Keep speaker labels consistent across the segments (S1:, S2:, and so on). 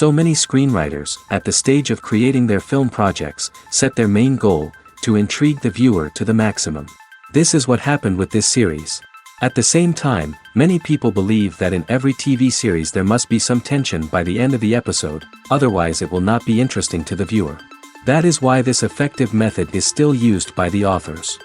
S1: So many screenwriters, at the stage of creating their film projects, set their main goal, to intrigue the viewer to the maximum. This is what happened with this series. At the same time, many people believe that in every TV series there must be some tension by the end of the episode, otherwise it will not be interesting to the viewer. That is why this effective method is still used by the authors.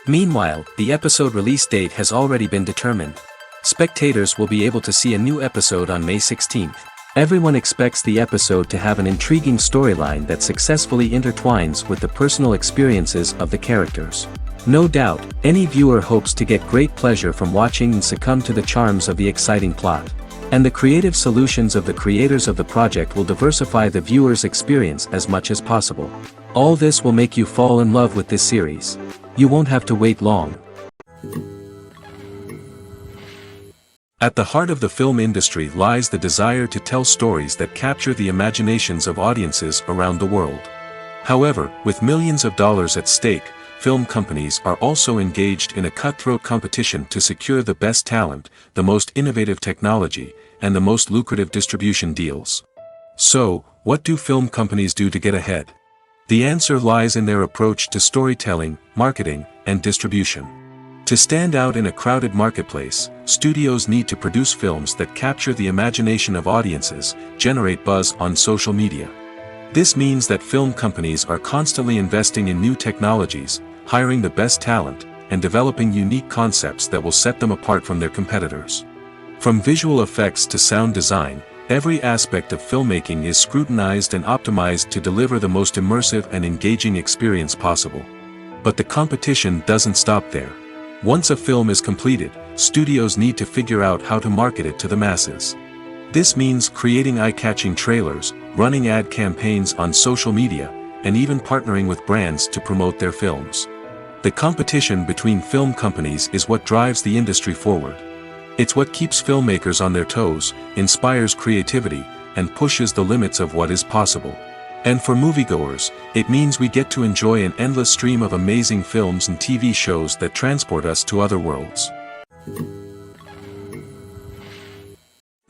S1: Meanwhile, the episode release date has already been determined. Spectators will be able to see a new episode on May 16th. Everyone expects the episode to have an intriguing storyline that successfully intertwines with the personal experiences of the characters. No doubt, any viewer hopes to get great pleasure from watching and succumb to the charms of the exciting plot. And the creative solutions of the creators of the project will diversify the viewer's experience as much as possible. All this will make you fall in love with this series. You won't have to wait long. At the heart of the film industry lies the desire to tell stories that capture the imaginations of audiences around the world. However, with millions of dollars at stake, film companies are also engaged in a cutthroat competition to secure the best talent, the most innovative technology, and the most lucrative distribution deals. So, what do film companies do to get ahead? The answer lies in their approach to storytelling, marketing, and distribution. To stand out in a crowded marketplace, studios need to produce films that capture the imagination of audiences, generate buzz on social media. This means that film companies are constantly investing in new technologies, hiring the best talent, and developing unique concepts that will set them apart from their competitors. From visual effects to sound design, every aspect of filmmaking is scrutinized and optimized to deliver the most immersive and engaging experience possible. But the competition doesn't stop there. Once a film is completed, studios need to figure out how to market it to the masses. This means creating eye-catching trailers, running ad campaigns on social media, and even partnering with brands to promote their films. The competition between film companies is what drives the industry forward. It's what keeps filmmakers on their toes, inspires creativity, and pushes the limits of what is possible. And for moviegoers, it means we get to enjoy an endless stream of amazing films and TV shows that transport us to other worlds.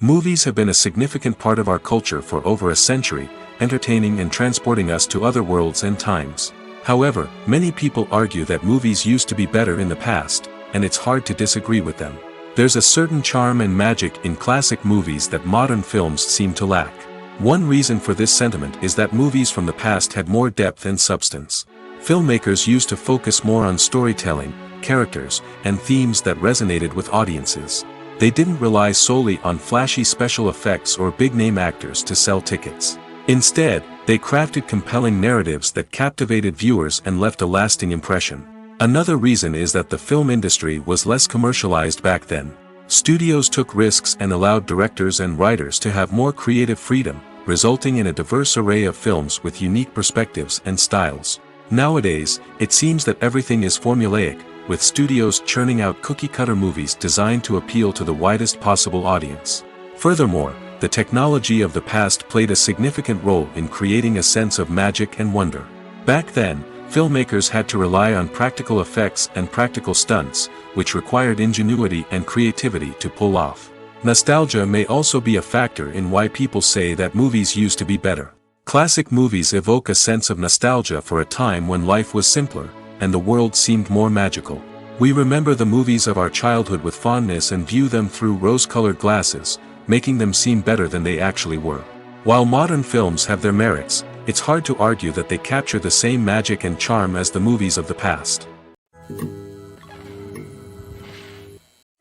S1: Movies have been a significant part of our culture for over a century, entertaining and transporting us to other worlds and times. However, many people argue that movies used to be better in the past, and it's hard to disagree with them. There's a certain charm and magic in classic movies that modern films seem to lack. One reason for this sentiment is that movies from the past had more depth and substance. Filmmakers used to focus more on storytelling, characters, and themes that resonated with audiences. They didn't rely solely on flashy special effects or big-name actors to sell tickets. Instead, they crafted compelling narratives that captivated viewers and left a lasting impression. Another reason is that the film industry was less commercialized back then. Studios took risks and allowed directors and writers to have more creative freedom, resulting in a diverse array of films with unique perspectives and styles. Nowadays, it seems that everything is formulaic, with studios churning out cookie-cutter movies designed to appeal to the widest possible audience. Furthermore, the technology of the past played a significant role in creating a sense of magic and wonder. Back then, filmmakers had to rely on practical effects and practical stunts, which required ingenuity and creativity to pull off. Nostalgia may also be a factor in why people say that movies used to be better. Classic movies evoke a sense of nostalgia for a time when life was simpler, and the world seemed more magical. We remember the movies of our childhood with fondness and view them through rose-colored glasses, making them seem better than they actually were. While modern films have their merits, it's hard to argue that they capture the same magic and charm as the movies of the past.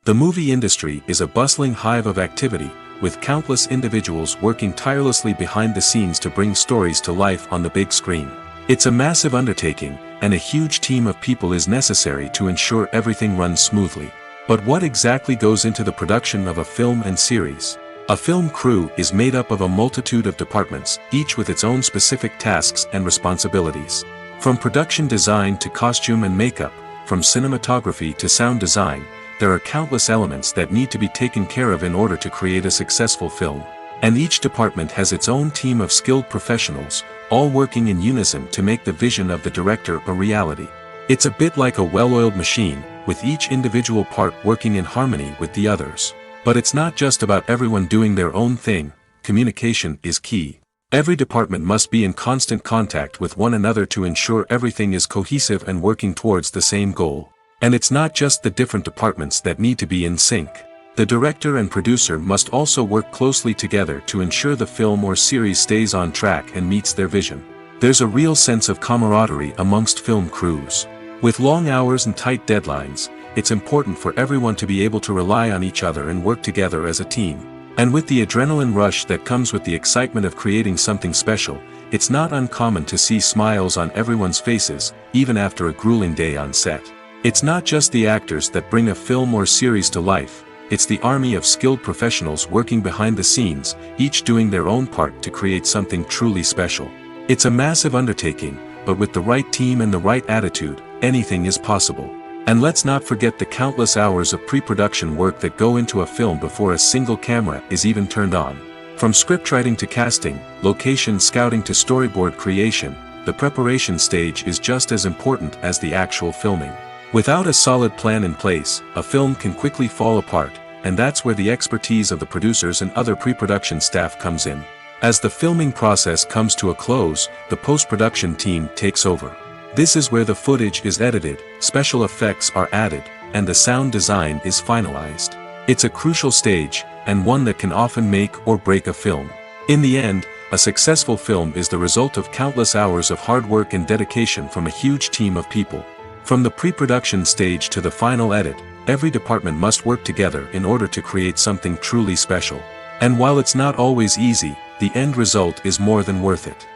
S1: The movie industry is a bustling hive of activity, with countless individuals working tirelessly behind the scenes to bring stories to life on the big screen. It's a massive undertaking, and a huge team of people is necessary to ensure everything runs smoothly. But what exactly goes into the production of a film and series? A film crew is made up of a multitude of departments, each with its own specific tasks and responsibilities. From production design to costume and makeup, from cinematography to sound design, there are countless elements that need to be taken care of in order to create a successful film. And each department has its own team of skilled professionals, all working in unison to make the vision of the director a reality. It's a bit like a well-oiled machine, with each individual part working in harmony with the others. But it's not just about everyone doing their own thing. Communication is key. Every department must be in constant contact with one another to ensure everything is cohesive and working towards the same goal. And it's not just the different departments that need to be in sync. The director and producer must also work closely together to ensure the film or series stays on track and meets their vision. There's a real sense of camaraderie amongst film crews. With long hours and tight deadlines, it's important for everyone to be able to rely on each other and work together as a team. And with the adrenaline rush that comes with the excitement of creating something special, it's not uncommon to see smiles on everyone's faces, even after a grueling day on set. It's not just the actors that bring a film or series to life, it's the army of skilled professionals working behind the scenes, each doing their own part to create something truly special. It's a massive undertaking, but with the right team and the right attitude, anything is possible. And let's not forget the countless hours of pre-production work that go into a film before a single camera is even turned on. From scriptwriting to casting, location scouting to storyboard creation, the preparation stage is just as important as the actual filming. Without a solid plan in place, a film can quickly fall apart, and that's where the expertise of the producers and other pre-production staff comes in. As the filming process comes to a close, the post-production team takes over. This is where the footage is edited, special effects are added, and the sound design is finalized. It's a crucial stage, and one that can often make or break a film. In the end, a successful film is the result of countless hours of hard work and dedication from a huge team of people. From the pre-production stage to the final edit, every department must work together in order to create something truly special. And while it's not always easy, the end result is more than worth it.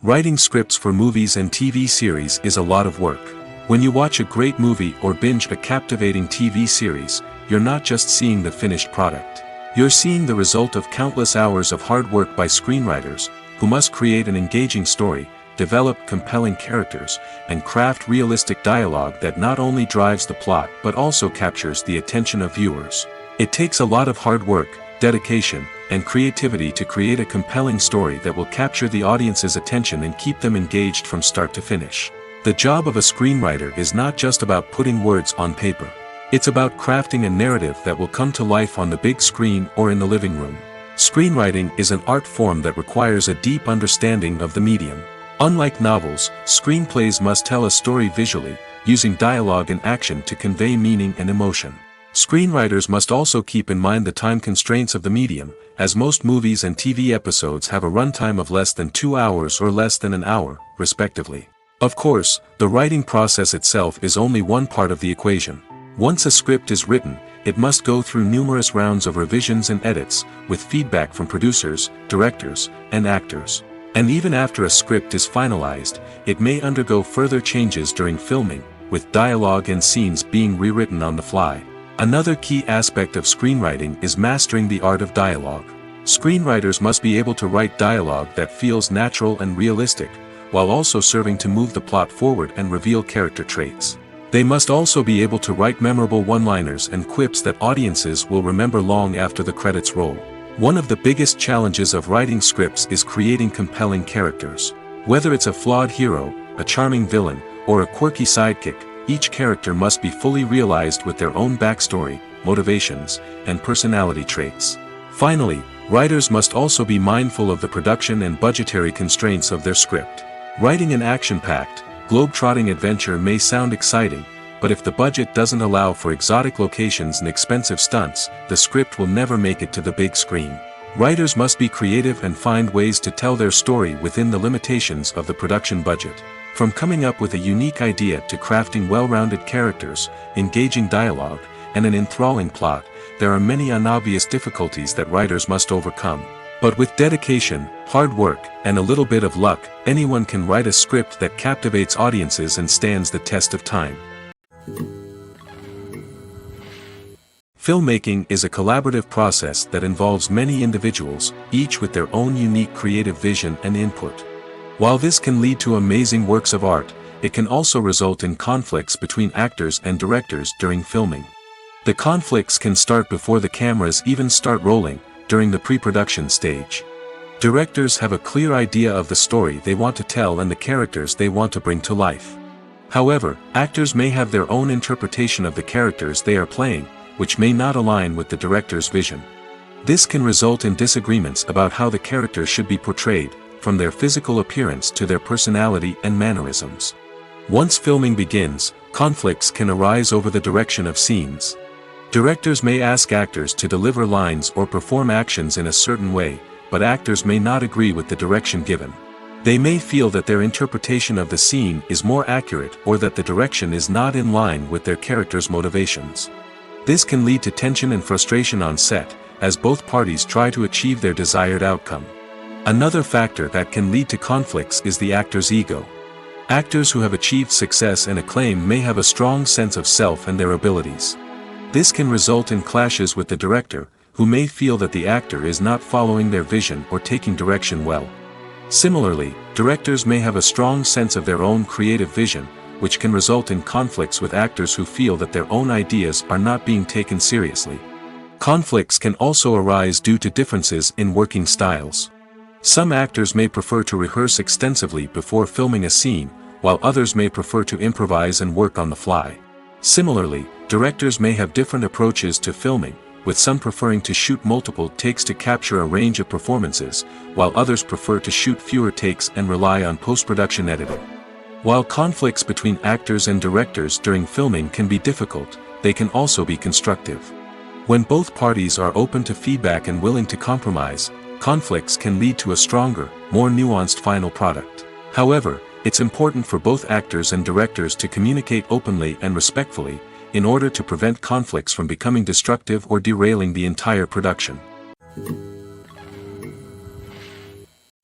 S1: Writing scripts for movies and TV series is a lot of work. When you watch a great movie or binge a captivating TV series, you're not just seeing the finished product. You're seeing the result of countless hours of hard work by screenwriters, who must create an engaging story, develop compelling characters, and craft realistic dialogue that not only drives the plot but also captures the attention of viewers. It takes a lot of hard work, dedication, and creativity to create a compelling story that will capture the audience's attention and keep them engaged from start to finish. The job of a screenwriter is not just about putting words on paper. It's about crafting a narrative that will come to life on the big screen or in the living room. Screenwriting is an art form that requires a deep understanding of the medium. Unlike novels, screenplays must tell a story visually, using dialogue and action to convey meaning and emotion. Screenwriters must also keep in mind the time constraints of the medium, as most movies and TV episodes have a runtime of less than 2 hours or less than an hour, respectively. Of course, the writing process itself is only one part of the equation. Once a script is written, it must go through numerous rounds of revisions and edits, with feedback from producers, directors, and actors. And even after a script is finalized, it may undergo further changes during filming, with dialogue and scenes being rewritten on the fly. Another key aspect of screenwriting is mastering the art of dialogue. Screenwriters must be able to write dialogue that feels natural and realistic, while also serving to move the plot forward and reveal character traits. They must also be able to write memorable one-liners and quips that audiences will remember long after the credits roll. One of the biggest challenges of writing scripts is creating compelling characters. Whether it's a flawed hero, a charming villain, or a quirky sidekick, each character must be fully realized with their own backstory, motivations, and personality traits. Finally, writers must also be mindful of the production and budgetary constraints of their script. Writing an action-packed, globe-trotting adventure may sound exciting, but if the budget doesn't allow for exotic locations and expensive stunts, the script will never make it to the big screen. Writers must be creative and find ways to tell their story within the limitations of the production budget. From coming up with a unique idea to crafting well-rounded characters, engaging dialogue, and an enthralling plot, there are many unobvious difficulties that writers must overcome. But with dedication, hard work, and a little bit of luck, anyone can write a script that captivates audiences and stands the test of time. Filmmaking is a collaborative process that involves many individuals, each with their own unique creative vision and input. While this can lead to amazing works of art, it can also result in conflicts between actors and directors during filming. The conflicts can start before the cameras even start rolling, during the pre-production stage. Directors have a clear idea of the story they want to tell and the characters they want to bring to life. However, actors may have their own interpretation of the characters they are playing, which may not align with the director's vision. This can result in disagreements about how the characters should be portrayed, from their physical appearance to their personality and mannerisms. Once filming begins, conflicts can arise over the direction of scenes. Directors may ask actors to deliver lines or perform actions in a certain way, but actors may not agree with the direction given. They may feel that their interpretation of the scene is more accurate or that the direction is not in line with their character's motivations. This can lead to tension and frustration on set, as both parties try to achieve their desired outcome. Another factor that can lead to conflicts is the actor's ego. Actors who have achieved success and acclaim may have a strong sense of self and their abilities. This can result in clashes with the director, who may feel that the actor is not following their vision or taking direction well. Similarly, directors may have a strong sense of their own creative vision, which can result in conflicts with actors who feel that their own ideas are not being taken seriously. Conflicts can also arise due to differences in working styles. Some actors may prefer to rehearse extensively before filming a scene, while others may prefer to improvise and work on the fly. Similarly, directors may have different approaches to filming, with some preferring to shoot multiple takes to capture a range of performances, while others prefer to shoot fewer takes and rely on post-production editing. While conflicts between actors and directors during filming can be difficult, they can also be constructive. When both parties are open to feedback and willing to compromise, conflicts can lead to a stronger, more nuanced final product. However, it's important for both actors and directors to communicate openly and respectfully, in order to prevent conflicts from becoming destructive or derailing the entire production.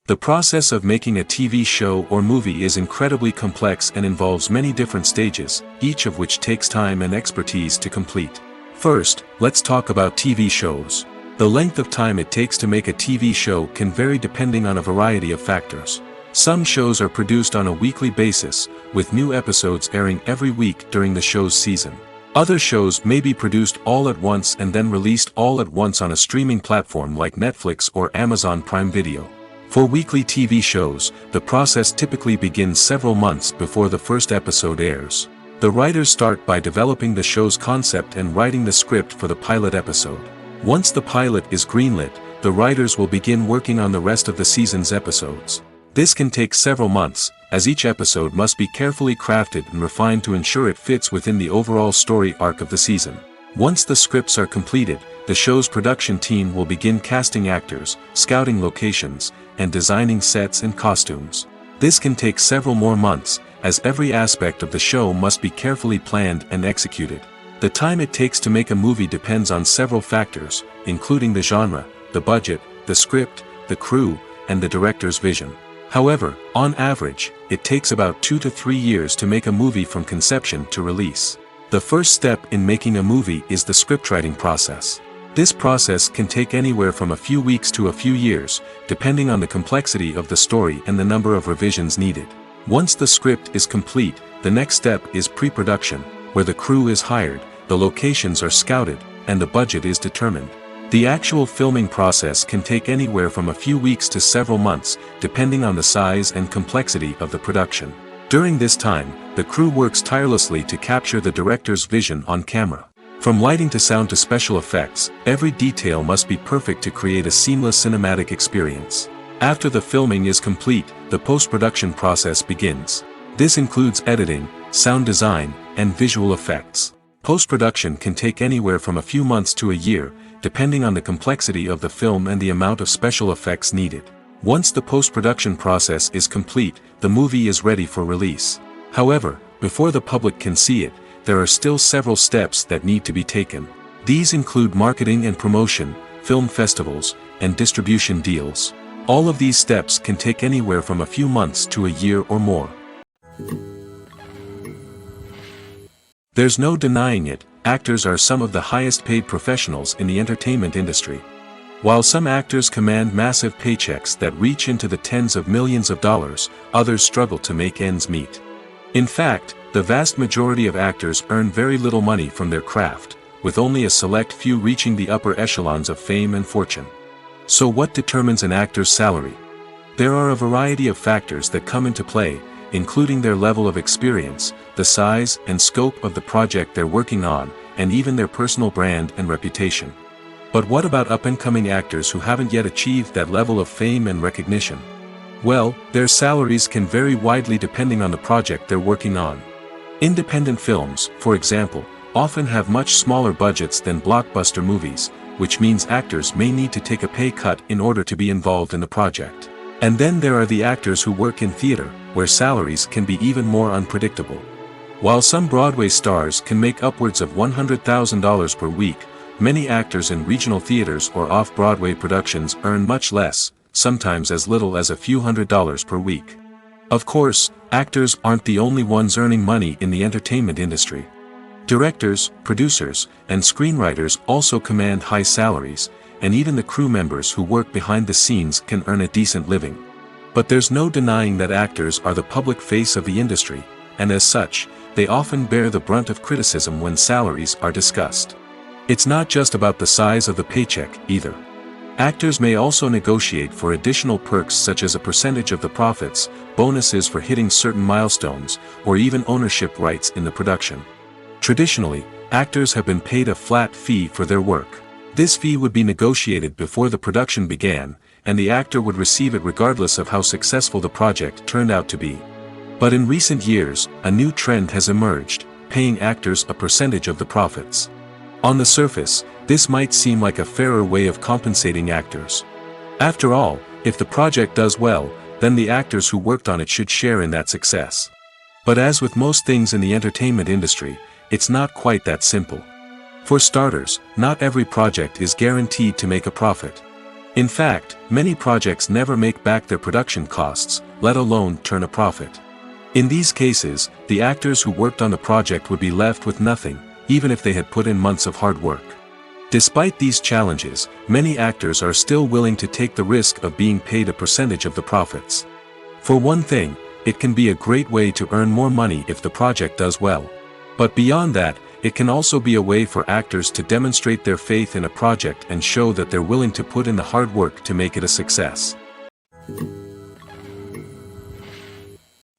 S1: The process of making a TV show or movie is incredibly complex and involves many different stages, each of which takes time and expertise to complete. First, let's talk about TV shows. The length of time it takes to make a TV show can vary depending on a variety of factors. Some shows are produced on a weekly basis, with new episodes airing every week during the show's season. Other shows may be produced all at once and then released all at once on a streaming platform like Netflix or Amazon Prime Video. For weekly TV shows, the process typically begins several months before the first episode airs. The writers start by developing the show's concept and writing the script for the pilot episode. Once the pilot is greenlit, the writers will begin working on the rest of the season's episodes. This can take several months, as each episode must be carefully crafted and refined to ensure it fits within the overall story arc of the season. Once the scripts are completed, the show's production team will begin casting actors, scouting locations, and designing sets and costumes. This can take several more months, as every aspect of the show must be carefully planned and executed. The time it takes to make a movie depends on several factors, including the genre, the budget, the script, the crew, and the director's vision. However, on average, it takes about 2 to 3 years to make a movie from conception to release. The first step in making a movie is the scriptwriting process. This process can take anywhere from a few weeks to a few years, depending on the complexity of the story and the number of revisions needed. Once the script is complete, the next step is pre-production, where the crew is hired, the locations are scouted, and the budget is determined. The actual filming process can take anywhere from a few weeks to several months, depending on the size and complexity of the production. During this time, the crew works tirelessly to capture the director's vision on camera. From lighting to sound to special effects, every detail must be perfect to create a seamless cinematic experience. After the filming is complete, the post-production process begins. This includes editing, sound design, and visual effects. Post-production can take anywhere from a few months to a year, depending on the complexity of the film and the amount of special effects needed. Once the post-production process is complete, the movie is ready for release. However, before the public can see it, there are still several steps that need to be taken. These include marketing and promotion, film festivals, and distribution deals. All of these steps can take anywhere from a few months to a year or more. There's no denying it, actors are some of the highest paid professionals in the entertainment industry. While some actors command massive paychecks that reach into the tens of millions of dollars, others struggle to make ends meet. In fact, the vast majority of actors earn very little money from their craft, with only a select few reaching the upper echelons of fame and fortune. So what determines an actor's salary? There are a variety of factors that come into play, including their level of experience, the size and scope of the project they're working on, and even their personal brand and reputation. But what about up-and-coming actors who haven't yet achieved that level of fame and recognition? Well, their salaries can vary widely depending on the project they're working on. Independent films, for example, often have much smaller budgets than blockbuster movies, which means actors may need to take a pay cut in order to be involved in the project. And then there are the actors who work in theater, where salaries can be even more unpredictable. While some Broadway stars can make upwards of $100,000 per week, many actors in regional theaters or off-Broadway productions earn much less, sometimes as little as a few $100s per week. Of course, actors aren't the only ones earning money in the entertainment industry. Directors, producers, and screenwriters also command high salaries, and even the crew members who work behind the scenes can earn a decent living. But there's no denying that actors are the public face of the industry, and as such, they often bear the brunt of criticism when salaries are discussed. It's not just about the size of the paycheck, either. Actors may also negotiate for additional perks such as a percentage of the profits, bonuses for hitting certain milestones, or even ownership rights in the production. Traditionally, actors have been paid a flat fee for their work. This fee would be negotiated before the production began, and the actor would receive it regardless of how successful the project turned out to be. But in recent years, a new trend has emerged, paying actors a percentage of the profits. On the surface, this might seem like a fairer way of compensating actors. After all, if the project does well, then the actors who worked on it should share in that success. But as with most things in the entertainment industry, it's not quite that simple. For starters, not every project is guaranteed to make a profit. In fact, many projects never make back their production costs, let alone turn a profit. In these cases, the actors who worked on the project would be left with nothing, even if they had put in months of hard work. Despite these challenges, many actors are still willing to take the risk of being paid a percentage of the profits. For one thing, it can be a great way to earn more money if the project does well. But beyond that, it can also be a way for actors to demonstrate their faith in a project and show that they're willing to put in the hard work to make it a success.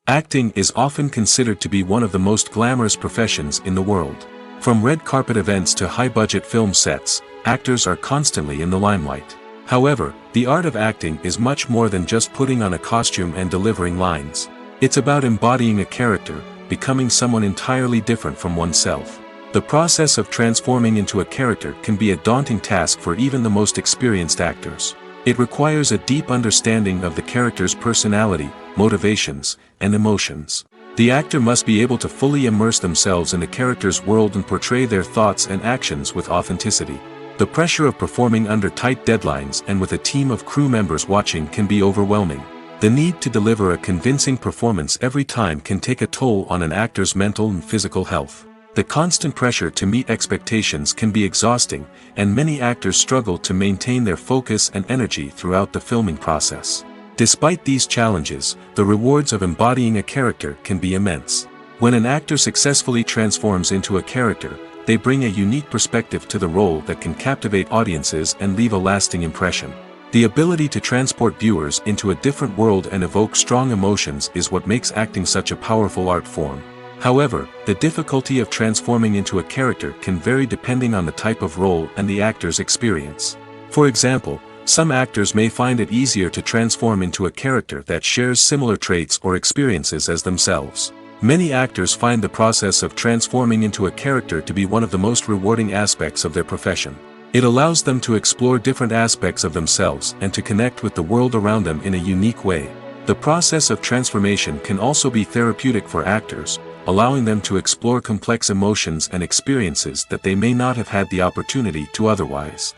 S1: Acting is often considered to be one of the most glamorous professions in the world. From red carpet events to high-budget film sets, actors are constantly in the limelight. However, the art of acting is much more than just putting on a costume and delivering lines. It's about embodying a character, becoming someone entirely different from oneself. The process of transforming into a character can be a daunting task for even the most experienced actors. It requires a deep understanding of the character's personality, motivations, and emotions. The actor must be able to fully immerse themselves in the character's world and portray their thoughts and actions with authenticity. The pressure of performing under tight deadlines and with a team of crew members watching can be overwhelming. The need to deliver a convincing performance every time can take a toll on an actor's mental and physical health. The constant pressure to meet expectations can be exhausting, and many actors struggle to maintain their focus and energy throughout the filming process. Despite these challenges, the rewards of embodying a character can be immense. When an actor successfully transforms into a character, they bring a unique perspective to the role that can captivate audiences and leave a lasting impression. The ability to transport viewers into a different world and evoke strong emotions is what makes acting such a powerful art form. However, the difficulty of transforming into a character can vary depending on the type of role and the actor's experience. For example, some actors may find it easier to transform into a character that shares similar traits or experiences as themselves. Many actors find the process of transforming into a character to be one of the most rewarding aspects of their profession. It allows them to explore different aspects of themselves and to connect with the world around them in a unique way. The process of transformation can also be therapeutic for actors, allowing them to explore complex emotions and experiences that they may not have had the opportunity to otherwise.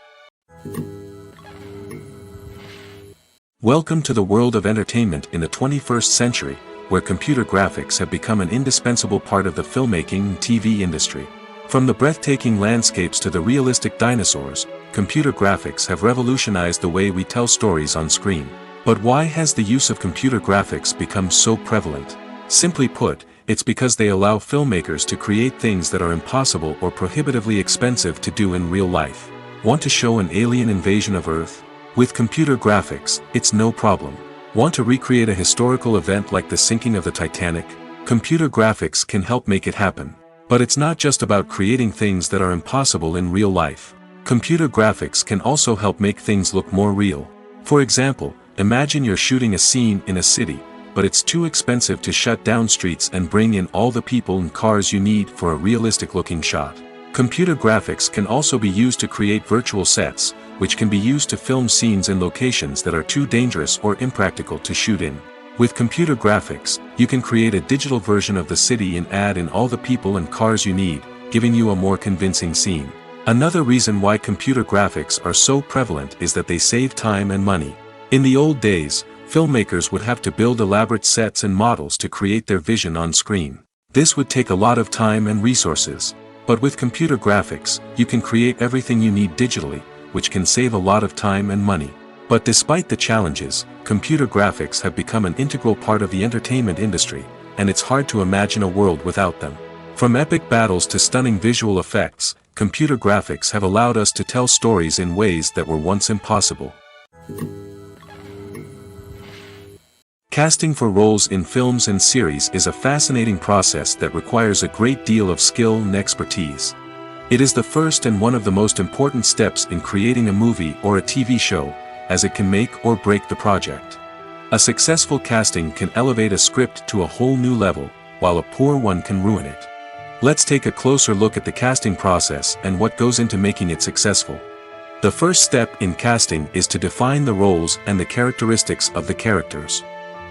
S1: Welcome to the world of entertainment in the 21st century, where computer graphics have become an indispensable part of the filmmaking and TV industry. From the breathtaking landscapes to the realistic dinosaurs, computer graphics have revolutionized the way we tell stories on screen. But why has the use of computer graphics become so prevalent? Simply put, it's because they allow filmmakers to create things that are impossible or prohibitively expensive to do in real life. Want to show an alien invasion of Earth? With computer graphics, it's no problem. Want to recreate a historical event like the sinking of the Titanic? Computer graphics can help make it happen. But it's not just about creating things that are impossible in real life. Computer graphics can also help make things look more real. For example, imagine you're shooting a scene in a city, but it's too expensive to shut down streets and bring in all the people and cars you need for a realistic-looking shot. Computer graphics can also be used to create virtual sets, which can be used to film scenes in locations that are too dangerous or impractical to shoot in. With computer graphics, you can create a digital version of the city and add in all the people and cars you need, giving you a more convincing scene. Another reason why computer graphics are so prevalent is that they save time and money. In the old days, filmmakers would have to build elaborate sets and models to create their vision on screen. This would take a lot of time and resources. But with computer graphics, you can create everything you need digitally, which can save a lot of time and money. But despite the challenges, computer graphics have become an integral part of the entertainment industry, and it's hard to imagine a world without them. From epic battles to stunning visual effects, computer graphics have allowed us to tell stories in ways that were once impossible. Casting for roles in films and series is a fascinating process that requires a great deal of skill and expertise. It is the first and one of the most important steps in creating a movie or a TV show, as it can make or break the project. A successful casting can elevate a script to a whole new level, while a poor one can ruin it. Let's take a closer look at the casting process and what goes into making it successful. The first step in casting is to define the roles and the characteristics of the characters.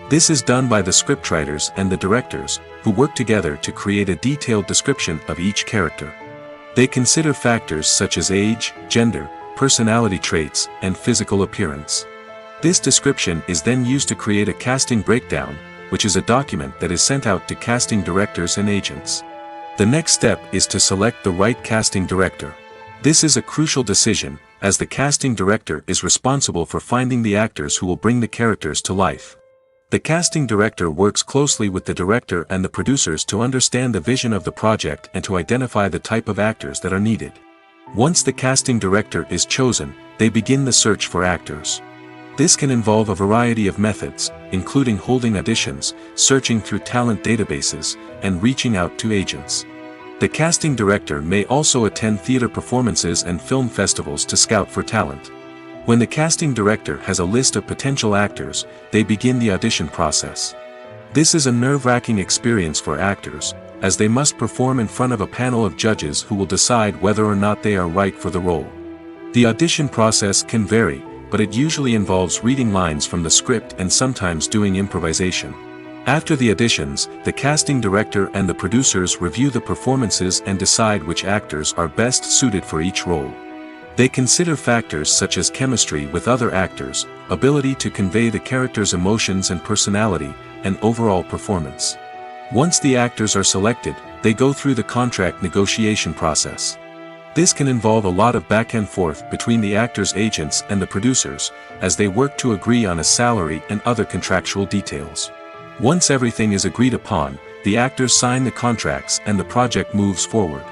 S1: This is done by the scriptwriters and the directors, who work together to create a detailed description of each character. They consider factors such as age, gender, personality traits, and physical appearance. This description is then used to create a casting breakdown, which is a document that is sent out to casting directors and agents. The next step is to select the right casting director. This is a crucial decision, as the casting director is responsible for finding the actors who will bring the characters to life. The casting director works closely with the director and the producers to understand the vision of the project and to identify the type of actors that are needed. Once the casting director is chosen, they begin the search for actors. This can involve a variety of methods, including holding auditions, searching through talent databases, and reaching out to agents. The casting director may also attend theater performances and film festivals to scout for talent. When the casting director has a list of potential actors, they begin the audition process. This is a nerve-wracking experience for actors, as they must perform in front of a panel of judges who will decide whether or not they are right for the role. The audition process can vary, but it usually involves reading lines from the script and sometimes doing improvisation. After the auditions, the casting director and the producers review the performances and decide which actors are best suited for each role. They consider factors such as chemistry with other actors, ability to convey the character's emotions and personality, and overall performance. Once the actors are selected, they go through the contract negotiation process. This can involve a lot of back and forth between the actors' agents and the producers, as they work to agree on a salary and other contractual details. Once everything is agreed upon, the actors sign the contracts and the project moves forward.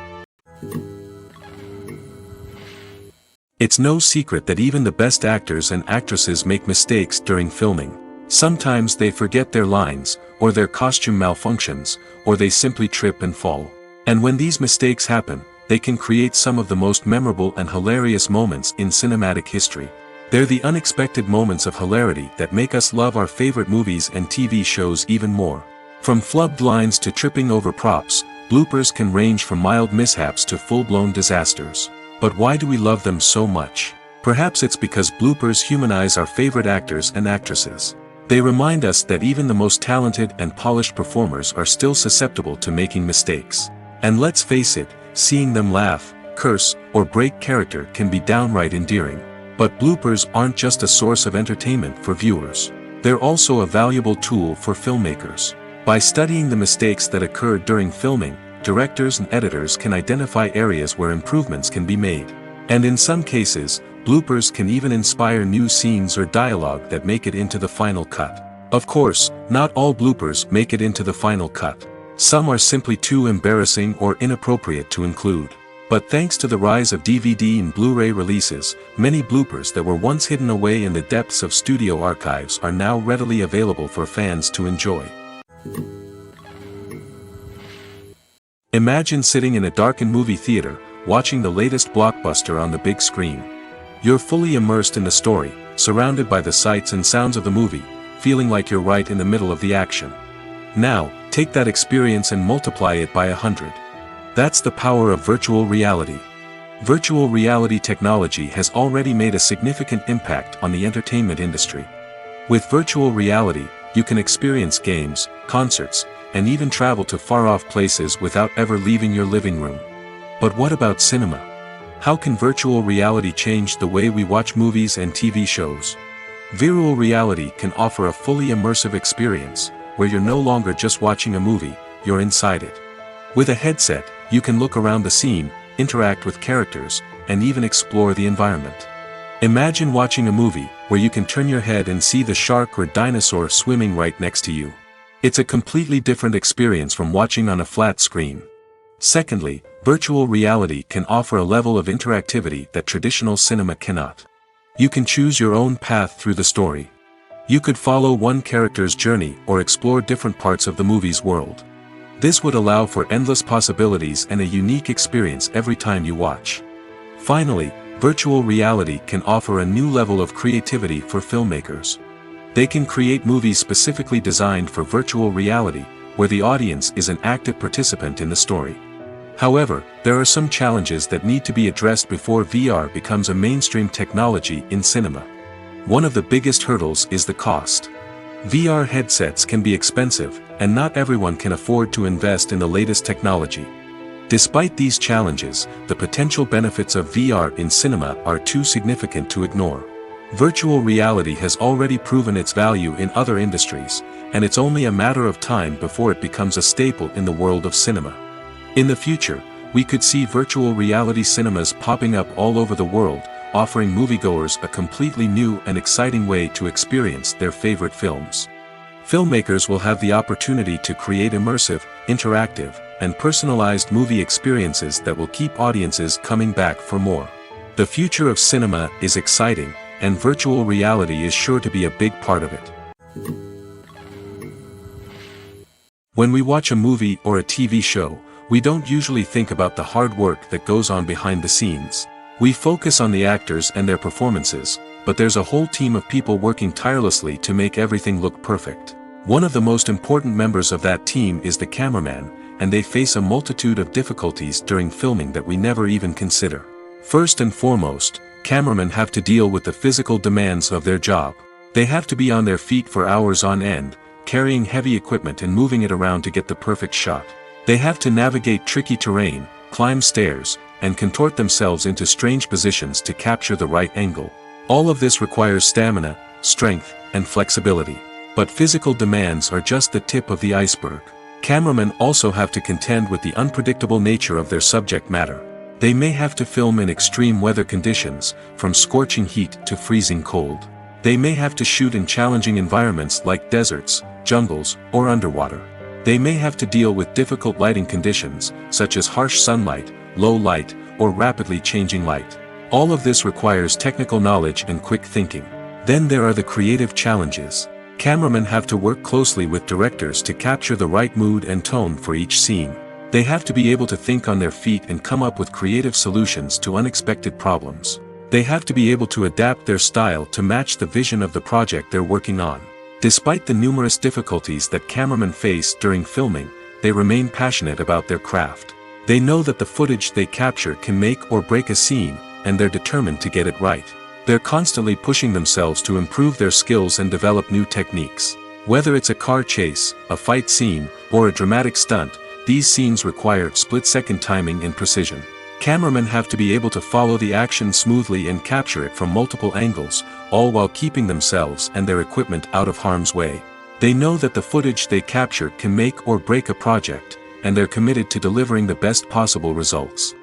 S1: It's no secret that even the best actors and actresses make mistakes during filming. Sometimes they forget their lines, or their costume malfunctions, or they simply trip and fall. And when these mistakes happen, they can create some of the most memorable and hilarious moments in cinematic history. They're the unexpected moments of hilarity that make us love our favorite movies and TV shows even more. From flubbed lines to tripping over props, bloopers can range from mild mishaps to full-blown disasters. But why do we love them so much? Perhaps it's because bloopers humanize our favorite actors and actresses. They remind us that even the most talented and polished performers are still susceptible to making mistakes. And let's face it, seeing them laugh, curse, or break character can be downright endearing. But bloopers aren't just a source of entertainment for viewers. They're also a valuable tool for filmmakers. By studying the mistakes that occurred during filming, directors and editors can identify areas where improvements can be made. And in some cases, bloopers can even inspire new scenes or dialogue that make it into the final cut. Of course, not all bloopers make it into the final cut. Some are simply too embarrassing or inappropriate to include. But thanks to the rise of DVD and Blu-ray releases, many bloopers that were once hidden away in the depths of studio archives are now readily available for fans to enjoy. Imagine sitting in a darkened movie theater, watching the latest blockbuster on the big screen. You're fully immersed in the story, surrounded by the sights and sounds of the movie, feeling like you're right in the middle of the action. Now, take that experience and multiply it by 100. That's the power of virtual reality. Virtual reality technology has already made a significant impact on the entertainment industry. With virtual reality, you can experience games, concerts, and even travel to far-off places without ever leaving your living room. But what about cinema? How can virtual reality change the way we watch movies and TV shows? Virtual reality can offer a fully immersive experience, where you're no longer just watching a movie, you're inside it. With a headset, you can look around the scene, interact with characters, and even explore the environment. Imagine watching a movie, where you can turn your head and see the shark or dinosaur swimming right next to you. It's a completely different experience from watching on a flat screen. Secondly, virtual reality can offer a level of interactivity that traditional cinema cannot. You can choose your own path through the story. You could follow one character's journey or explore different parts of the movie's world. This would allow for endless possibilities and a unique experience every time you watch. Finally, virtual reality can offer a new level of creativity for filmmakers. They can create movies specifically designed for virtual reality, where the audience is an active participant in the story. However, there are some challenges that need to be addressed before VR becomes a mainstream technology in cinema. One of the biggest hurdles is the cost. VR headsets can be expensive, and not everyone can afford to invest in the latest technology. Despite these challenges, the potential benefits of VR in cinema are too significant to ignore. Virtual reality has already proven its value in other industries, and it's only a matter of time before it becomes a staple in the world of cinema. In the future, we could see virtual reality cinemas popping up all over the world, offering moviegoers a completely new and exciting way to experience their favorite films. Filmmakers will have the opportunity to create immersive, interactive, and personalized movie experiences that will keep audiences coming back for more. The future of cinema is exciting, and virtual reality is sure to be a big part of it. When we watch a movie or a TV show, we don't usually think about the hard work that goes on behind the scenes. We focus on the actors and their performances, but there's a whole team of people working tirelessly to make everything look perfect. One of the most important members of that team is the cameraman, and they face a multitude of difficulties during filming that we never even consider. First and foremost, cameramen have to deal with the physical demands of their job. They have to be on their feet for hours on end, carrying heavy equipment and moving it around to get the perfect shot. They have to navigate tricky terrain, climb stairs, and contort themselves into strange positions to capture the right angle. All of this requires stamina, strength, and flexibility. But physical demands are just the tip of the iceberg. Cameramen also have to contend with the unpredictable nature of their subject matter. They may have to film in extreme weather conditions, from scorching heat to freezing cold. They may have to shoot in challenging environments like deserts, jungles, or underwater. They may have to deal with difficult lighting conditions, such as harsh sunlight, low light, or rapidly changing light. All of this requires technical knowledge and quick thinking. Then there are the creative challenges. Cameramen have to work closely with directors to capture the right mood and tone for each scene. They have to be able to think on their feet and come up with creative solutions to unexpected problems. They have to be able to adapt their style to match the vision of the project they're working on. Despite the numerous difficulties that cameramen face during filming, they remain passionate about their craft. They know that the footage they capture can make or break a scene, and they're determined to get it right. They're constantly pushing themselves to improve their skills and develop new techniques. Whether it's a car chase, a fight scene, or a dramatic stunt, these scenes require split-second timing and precision. Cameramen have to be able to follow the action smoothly and capture it from multiple angles, all while keeping themselves and their equipment out of harm's way. They know that the footage they capture can make or break a project, and they're committed to delivering the best possible results.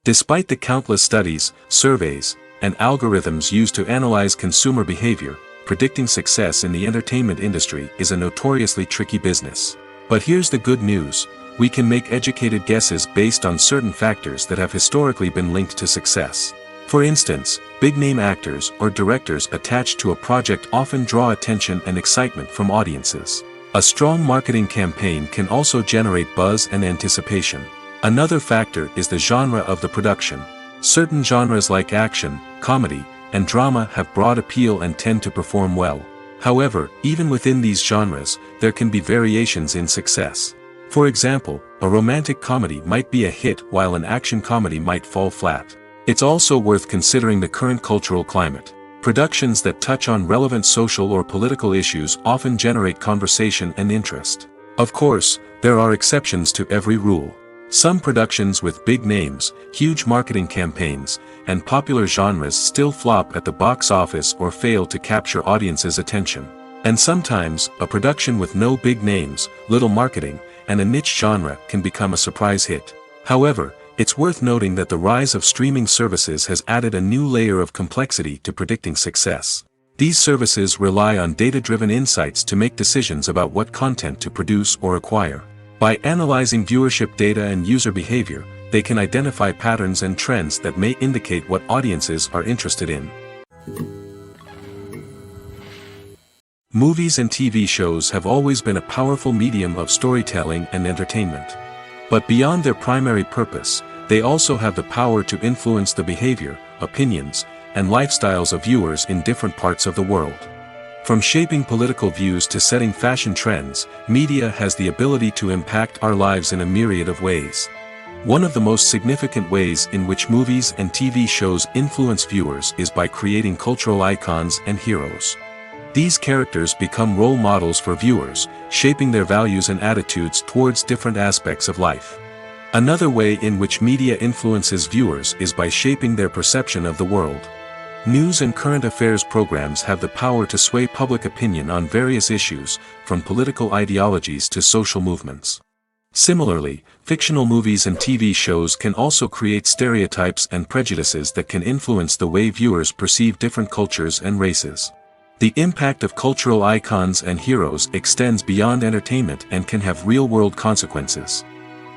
S1: Despite the countless studies, surveys, and algorithms used to analyze consumer behavior, predicting success in the entertainment industry is a notoriously tricky business. But here's the good news: we can make educated guesses based on certain factors that have historically been linked to success. For instance, big-name actors or directors attached to a project often draw attention and excitement from audiences. A strong marketing campaign can also generate buzz and anticipation. Another factor is the genre of the production. Certain genres like action, comedy, and drama have broad appeal and tend to perform well. However, even within these genres, there can be variations in success. For example, a romantic comedy might be a hit while an action comedy might fall flat. It's also worth considering the current cultural climate. Productions that touch on relevant social or political issues often generate conversation and interest. Of course, there are exceptions to every rule. Some productions with big names, huge marketing campaigns, and popular genres still flop at the box office or fail to capture audiences' attention. And sometimes, a production with no big names, little marketing, and a niche genre can become a surprise hit. However, it's worth noting that the rise of streaming services has added a new layer of complexity to predicting success. These services rely on data-driven insights to make decisions about what content to produce or acquire. By analyzing viewership data and user behavior, they can identify patterns and trends that may indicate what audiences are interested in. Movies and TV shows have always been a powerful medium of storytelling and entertainment. But beyond their primary purpose, they also have the power to influence the behavior, opinions, and lifestyles of viewers in different parts of the world. From shaping political views to setting fashion trends, media has the ability to impact our lives in a myriad of ways. One of the most significant ways in which movies and TV shows influence viewers is by creating cultural icons and heroes. These characters become role models for viewers, shaping their values and attitudes towards different aspects of life. Another way in which media influences viewers is by shaping their perception of the world. News and current affairs programs have the power to sway public opinion on various issues, from political ideologies to social movements. Similarly, fictional movies and TV shows can also create stereotypes and prejudices that can influence the way viewers perceive different cultures and races. The impact of cultural icons and heroes extends beyond entertainment and can have real-world consequences.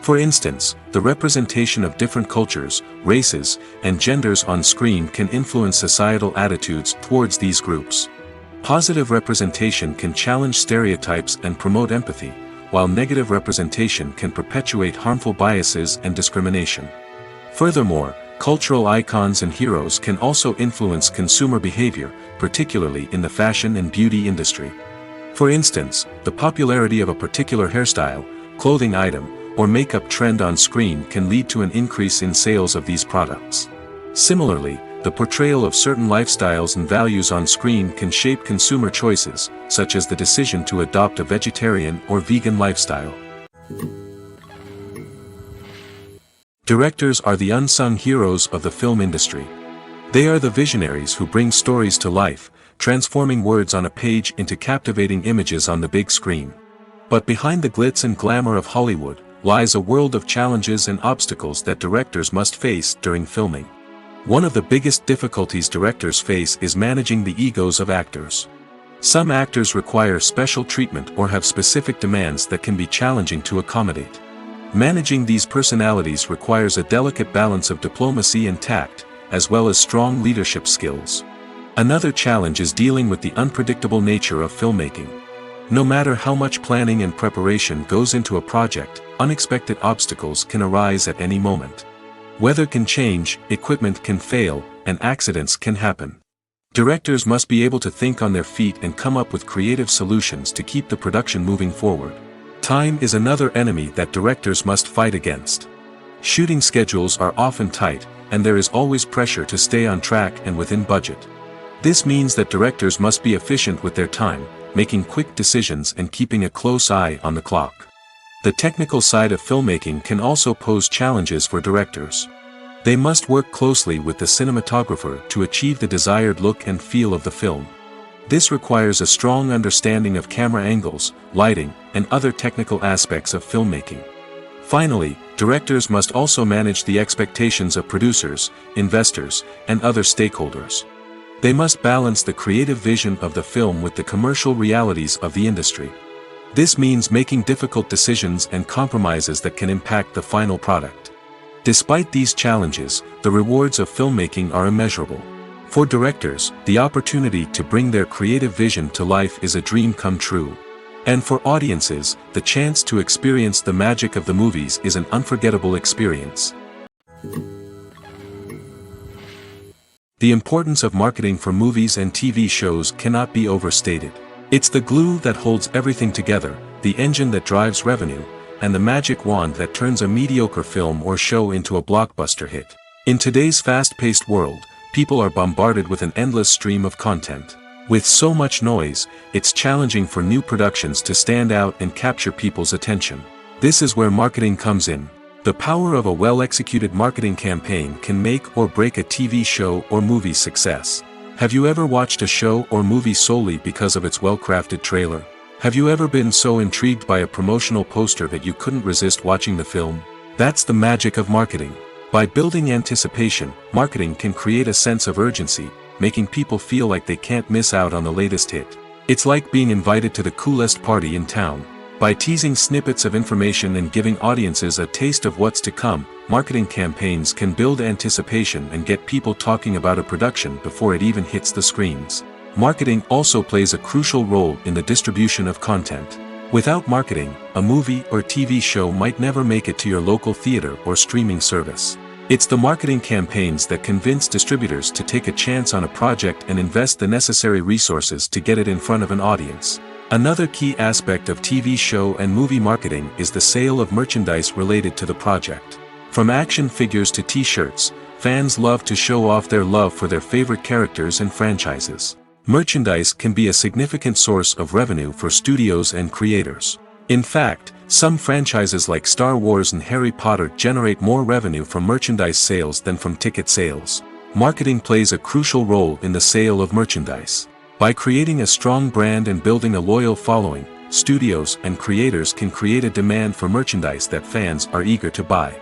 S1: For instance, the representation of different cultures, races, and genders on screen can influence societal attitudes towards these groups. Positive representation can challenge stereotypes and promote empathy, while negative representation can perpetuate harmful biases and discrimination. Furthermore, cultural icons and heroes can also influence consumer behavior, particularly in the fashion and beauty industry. For instance, the popularity of a particular hairstyle, clothing item, or makeup trend on screen can lead to an increase in sales of these products. Similarly, the portrayal of certain lifestyles and values on screen can shape consumer choices, such as the decision to adopt a vegetarian or vegan lifestyle. Directors are the unsung heroes of the film industry. They are the visionaries who bring stories to life, transforming words on a page into captivating images on the big screen. But behind the glitz and glamour of Hollywood lies a world of challenges and obstacles that directors must face during filming. One of the biggest difficulties directors face is managing the egos of actors. Some actors require special treatment or have specific demands that can be challenging to accommodate. Managing these personalities requires a delicate balance of diplomacy and tact, as well as strong leadership skills. Another challenge is dealing with the unpredictable nature of filmmaking. No matter how much planning and preparation goes into a project, unexpected obstacles can arise at any moment. Weather can change, equipment can fail, and accidents can happen. Directors must be able to think on their feet and come up with creative solutions to keep the production moving forward. Time is another enemy that directors must fight against. Shooting schedules are often tight, and there is always pressure to stay on track and within budget. This means that directors must be efficient with their time, making quick decisions and keeping a close eye on the clock. The technical side of filmmaking can also pose challenges for directors. They must work closely with the cinematographer to achieve the desired look and feel of the film. This requires a strong understanding of camera angles, lighting, and other technical aspects of filmmaking. Finally, directors must also manage the expectations of producers, investors, and other stakeholders. They must balance the creative vision of the film with the commercial realities of the industry. This means making difficult decisions and compromises that can impact the final product. Despite these challenges, the rewards of filmmaking are immeasurable. For directors, the opportunity to bring their creative vision to life is a dream come true. And for audiences, the chance to experience the magic of the movies is an unforgettable experience. The importance of marketing for movies and TV shows cannot be overstated. It's the glue that holds everything together, the engine that drives revenue, and the magic wand that turns a mediocre film or show into a blockbuster hit. In today's fast-paced world, people are bombarded with an endless stream of content. With so much noise, it's challenging for new productions to stand out and capture people's attention. This is where marketing comes in. The power of a well-executed marketing campaign can make or break a TV show or movie's success. Have you ever watched a show or movie solely because of its well-crafted trailer? Have you ever been so intrigued by a promotional poster that you couldn't resist watching the film? That's the magic of marketing. By building anticipation, marketing can create a sense of urgency, making people feel like they can't miss out on the latest hit. It's like being invited to the coolest party in town. By teasing snippets of information and giving audiences a taste of what's to come, marketing campaigns can build anticipation and get people talking about a production before it even hits the screens. Marketing also plays a crucial role in the distribution of content. Without marketing, a movie or TV show might never make it to your local theater or streaming service. It's the marketing campaigns that convince distributors to take a chance on a project and invest the necessary resources to get it in front of an audience. Another key aspect of TV show and movie marketing is the sale of merchandise related to the project. From action figures to t-shirts, fans love to show off their love for their favorite characters and franchises. Merchandise can be a significant source of revenue for studios and creators. In fact, some franchises like Star Wars and Harry Potter generate more revenue from merchandise sales than from ticket sales. Marketing plays a crucial role in the sale of merchandise. By creating a strong brand and building a loyal following, studios and creators can create a demand for merchandise that fans are eager to buy.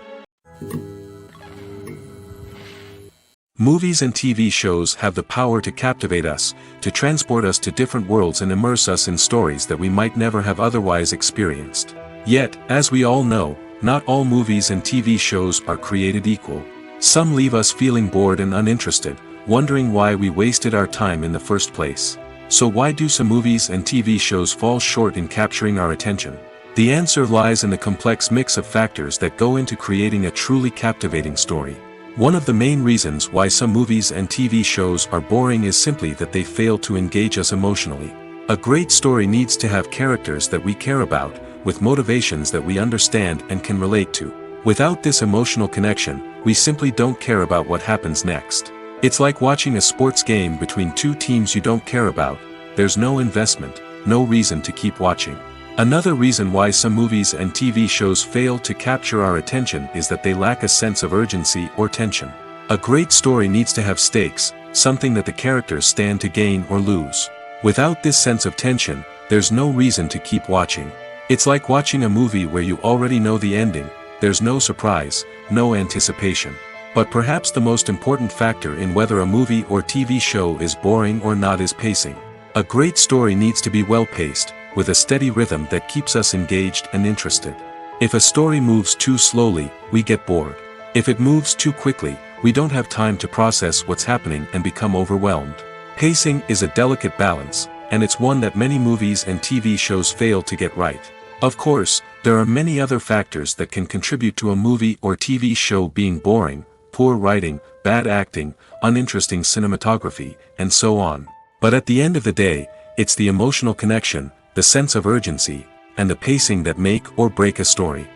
S1: Movies and TV shows have the power to captivate us, to transport us to different worlds and immerse us in stories that we might never have otherwise experienced. Yet, as we all know, not all movies and TV shows are created equal. Some leave us feeling bored and uninterested, wondering why we wasted our time in the first place. So why do some movies and TV shows fall short in capturing our attention? The answer lies in the complex mix of factors that go into creating a truly captivating story. One of the main reasons why some movies and TV shows are boring is simply that they fail to engage us emotionally. A great story needs to have characters that we care about, with motivations that we understand and can relate to. Without this emotional connection, we simply don't care about what happens next. It's like watching a sports game between two teams you don't care about. There's no investment, no reason to keep watching. Another reason why some movies and TV shows fail to capture our attention is that they lack a sense of urgency or tension. A great story needs to have stakes, something that the characters stand to gain or lose. Without this sense of tension, there's no reason to keep watching. It's like watching a movie where you already know the ending. There's no surprise, no anticipation. But perhaps the most important factor in whether a movie or TV show is boring or not is pacing. A great story needs to be well-paced, with a steady rhythm that keeps us engaged and interested. If a story moves too slowly, we get bored. If it moves too quickly, we don't have time to process what's happening and become overwhelmed. Pacing is a delicate balance, and it's one that many movies and TV shows fail to get right. Of course, there are many other factors that can contribute to a movie or TV show being boring, poor writing, bad acting, uninteresting cinematography, and so on. But at the end of the day, it's the emotional connection, the sense of urgency, and the pacing that make or break a story.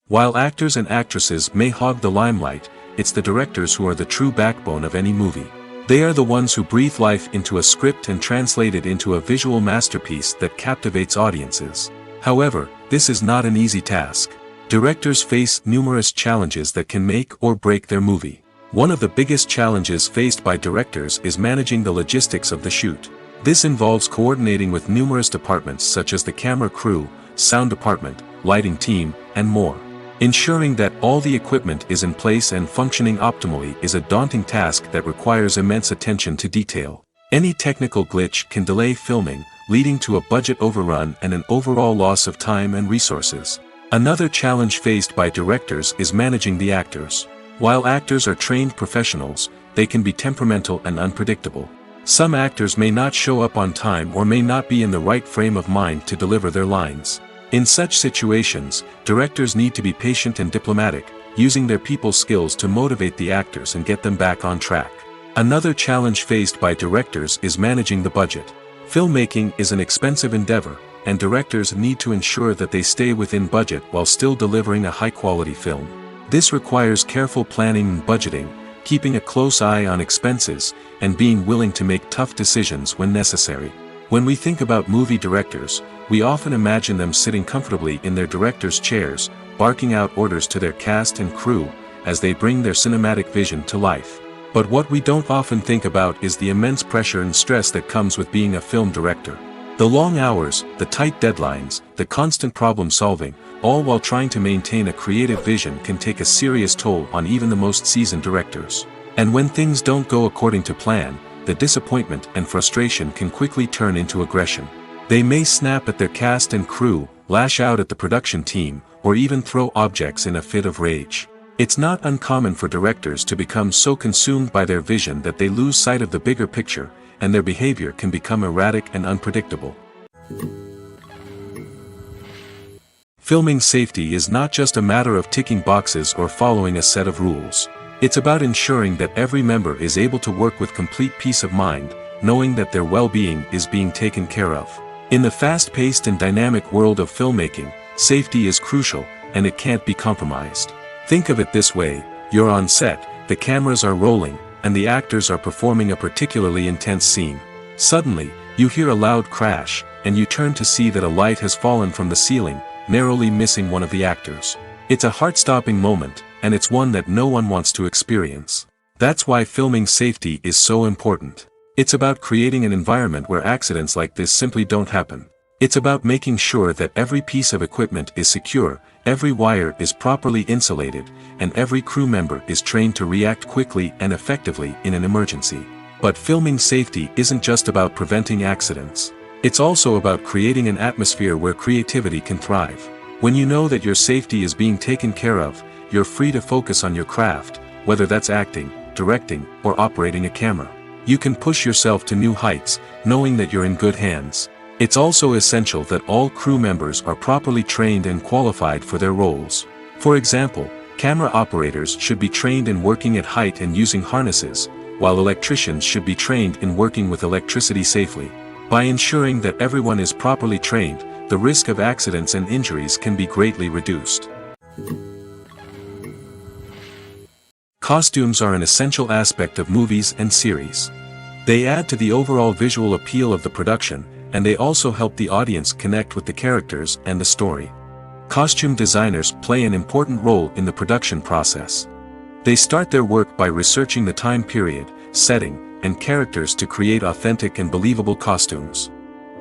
S1: While actors and actresses may hog the limelight, it's the directors who are the true backbone of any movie. They are the ones who breathe life into a script and translate it into a visual masterpiece that captivates audiences. However, this is not an easy task. Directors face numerous challenges that can make or break their movie. One of the biggest challenges faced by directors is managing the logistics of the shoot. This involves coordinating with numerous departments such as the camera crew, sound department, lighting team, and more. Ensuring that all the equipment is in place and functioning optimally is a daunting task that requires immense attention to detail. Any technical glitch can delay filming, leading to a budget overrun and an overall loss of time and resources. Another challenge faced by directors is managing the actors. While actors are trained professionals, they can be temperamental and unpredictable. Some actors may not show up on time or may not be in the right frame of mind to deliver their lines. In such situations, directors need to be patient and diplomatic, using their people skills to motivate the actors and get them back on track. Another challenge faced by directors is managing the budget. Filmmaking is an expensive endeavor, and directors need to ensure that they stay within budget while still delivering a high-quality film. This requires careful planning and budgeting, keeping a close eye on expenses, and being willing to make tough decisions when necessary. When we think about movie directors, we often imagine them sitting comfortably in their director's chairs, barking out orders to their cast and crew, as they bring their cinematic vision to life. But what we don't often think about is the immense pressure and stress that comes with being a film director. The long hours, the tight deadlines, the constant problem solving, all while trying to maintain a creative vision can take a serious toll on even the most seasoned directors. And when things don't go according to plan, the disappointment and frustration can quickly turn into aggression. They may snap at their cast and crew, lash out at the production team, or even throw objects in a fit of rage. It's not uncommon for directors to become so consumed by their vision that they lose sight of the bigger picture, and their behavior can become erratic and unpredictable. Filming safety is not just a matter of ticking boxes or following a set of rules. It's about ensuring that every member is able to work with complete peace of mind, knowing that their well-being is being taken care of. In the fast-paced and dynamic world of filmmaking, safety is crucial, and it can't be compromised. Think of it this way: you're on set, the cameras are rolling, and the actors are performing a particularly intense scene. Suddenly, you hear a loud crash, and you turn to see that a light has fallen from the ceiling, narrowly missing one of the actors. It's a heart-stopping moment, and it's one that no one wants to experience. That's why filming safety is so important. It's about creating an environment where accidents like this simply don't happen. It's about making sure that every piece of equipment is secure, every wire is properly insulated, and every crew member is trained to react quickly and effectively in an emergency. But filming safety isn't just about preventing accidents. It's also about creating an atmosphere where creativity can thrive. When you know that your safety is being taken care of, you're free to focus on your craft, whether that's acting, directing, or operating a camera. You can push yourself to new heights, knowing that you're in good hands. It's also essential that all crew members are properly trained and qualified for their roles. For example, camera operators should be trained in working at height and using harnesses, while electricians should be trained in working with electricity safely. By ensuring that everyone is properly trained, the risk of accidents and injuries can be greatly reduced. Costumes are an essential aspect of movies and series. They add to the overall visual appeal of the production, and they also help the audience connect with the characters and the story. Costume designers play an important role in the production process. They start their work by researching the time period, setting, and characters to create authentic and believable costumes.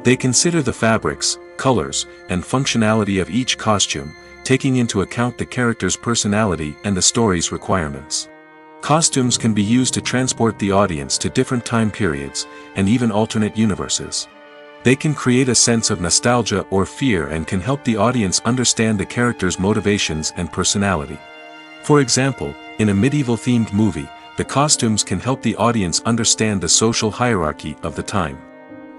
S1: They consider the fabrics, colors, and functionality of each costume, taking into account the character's personality and the story's requirements. Costumes can be used to transport the audience to different time periods, and even alternate universes. They can create a sense of nostalgia or fear and can help the audience understand the character's motivations and personality. For example, in a medieval-themed movie, the costumes can help the audience understand the social hierarchy of the time.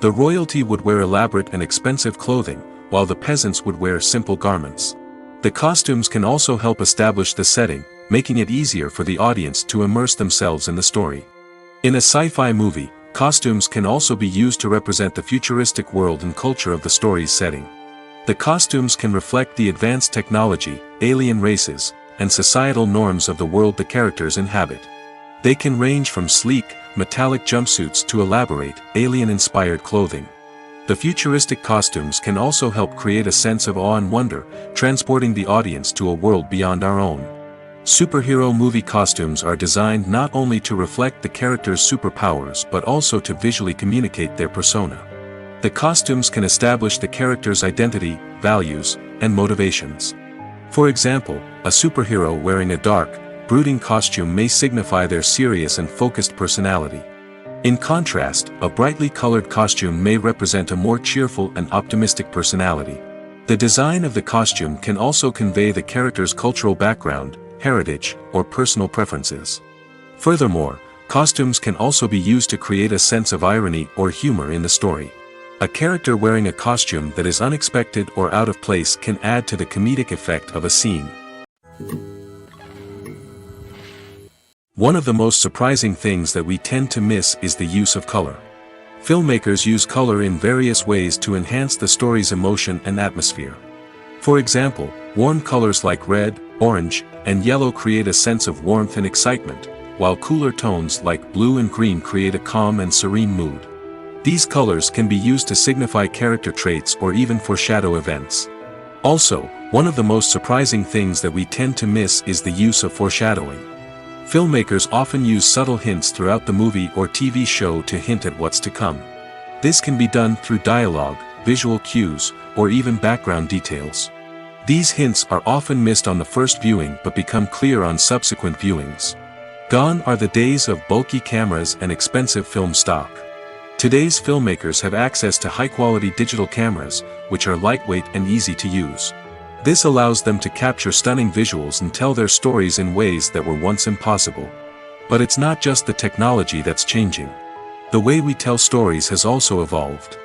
S1: The royalty would wear elaborate and expensive clothing, while the peasants would wear simple garments. The costumes can also help establish the setting, making it easier for the audience to immerse themselves in the story. In a sci-fi movie, costumes can also be used to represent the futuristic world and culture of the story's setting. The costumes can reflect the advanced technology, alien races, and societal norms of the world the characters inhabit. They can range from sleek, metallic jumpsuits to elaborate, alien-inspired clothing. The futuristic costumes can also help create a sense of awe and wonder, transporting the audience to a world beyond our own. Superhero movie costumes are designed not only to reflect the character's superpowers but also to visually communicate their persona. The costumes can establish the character's identity, values, and motivations. For example, a superhero wearing a dark, brooding costume may signify their serious and focused personality. In contrast, a brightly colored costume may represent a more cheerful and optimistic personality. The design of the costume can also convey the character's cultural background, heritage, or personal preferences. Furthermore, costumes can also be used to create a sense of irony or humor in the story. A character wearing a costume that is unexpected or out of place can add to the comedic effect of a scene. One of the most surprising things that we tend to miss is the use of color. Filmmakers use color in various ways to enhance the story's emotion and atmosphere. For example, warm colors like red, orange, and yellow create a sense of warmth and excitement, while cooler tones like blue and green create a calm and serene mood. These colors can be used to signify character traits or even foreshadow events. Also, one of the most surprising things that we tend to miss is the use of foreshadowing. Filmmakers often use subtle hints throughout the movie or TV show to hint at what's to come. This can be done through dialogue, visual cues, or even background details. These hints are often missed on the first viewing but become clear on subsequent viewings. Gone are the days of bulky cameras and expensive film stock. Today's filmmakers have access to high-quality digital cameras, which are lightweight and easy to use. This allows them to capture stunning visuals and tell their stories in ways that were once impossible. But it's not just the technology that's changing. The way we tell stories has also evolved.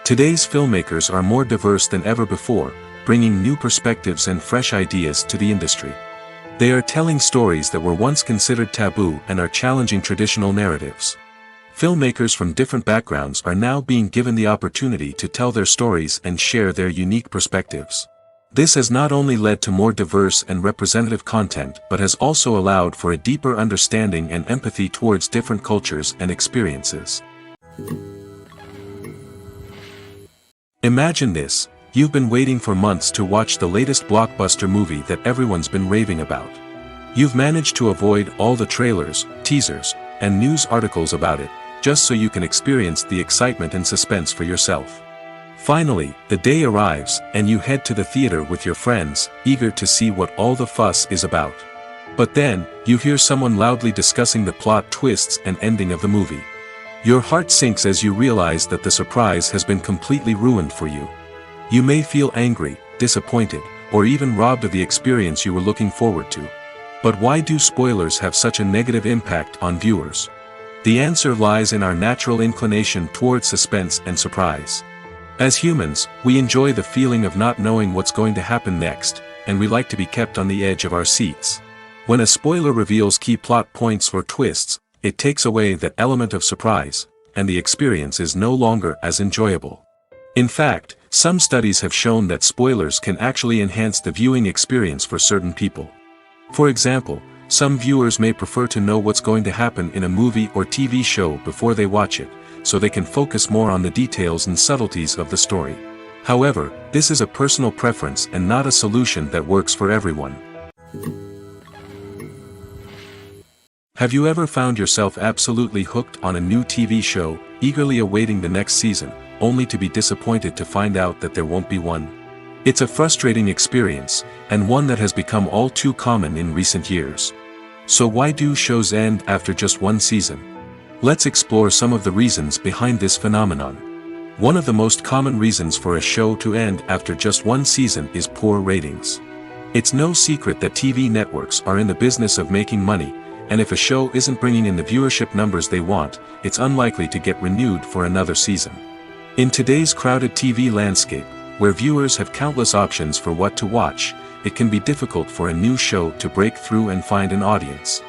S1: Today's filmmakers are more diverse than ever before, bringing new perspectives and fresh ideas to the industry. They are telling stories that were once considered taboo and are challenging traditional narratives. Filmmakers from different backgrounds are now being given the opportunity to tell their stories and share their unique perspectives. This has not only led to more diverse and representative content but has also allowed for a deeper understanding and empathy towards different cultures and experiences. Imagine this: you've been waiting for months to watch the latest blockbuster movie that everyone's been raving about. You've managed to avoid all the trailers, teasers, and news articles about it, just so you can experience the excitement and suspense for yourself. Finally, the day arrives, and you head to the theater with your friends, eager to see what all the fuss is about. But then, you hear someone loudly discussing the plot twists and ending of the movie. Your heart sinks as you realize that the surprise has been completely ruined for you. You may feel angry, disappointed, or even robbed of the experience you were looking forward to. But why do spoilers have such a negative impact on viewers? The answer lies in our natural inclination toward suspense and surprise. As humans, we enjoy the feeling of not knowing what's going to happen next, and we like to be kept on the edge of our seats. When a spoiler reveals key plot points or twists, it takes away that element of surprise, and the experience is no longer as enjoyable. In fact, some studies have shown that spoilers can actually enhance the viewing experience for certain people. For example, some viewers may prefer to know what's going to happen in a movie or TV show before they watch it, so they can focus more on the details and subtleties of the story. However, this is a personal preference and not a solution that works for everyone. Have you ever found yourself absolutely hooked on a new TV show, eagerly awaiting the next season, only to be disappointed to find out that there won't be one? It's a frustrating experience, and one that has become all too common in recent years. So why do shows end after just one season? Let's explore some of the reasons behind this phenomenon. One of the most common reasons for a show to end after just one season is poor ratings. It's no secret that TV networks are in the business of making money, and if a show isn't bringing in the viewership numbers they want, it's unlikely to get renewed for another season. In today's crowded TV landscape, where viewers have countless options for what to watch, it can be difficult for a new show to break through and find an audience.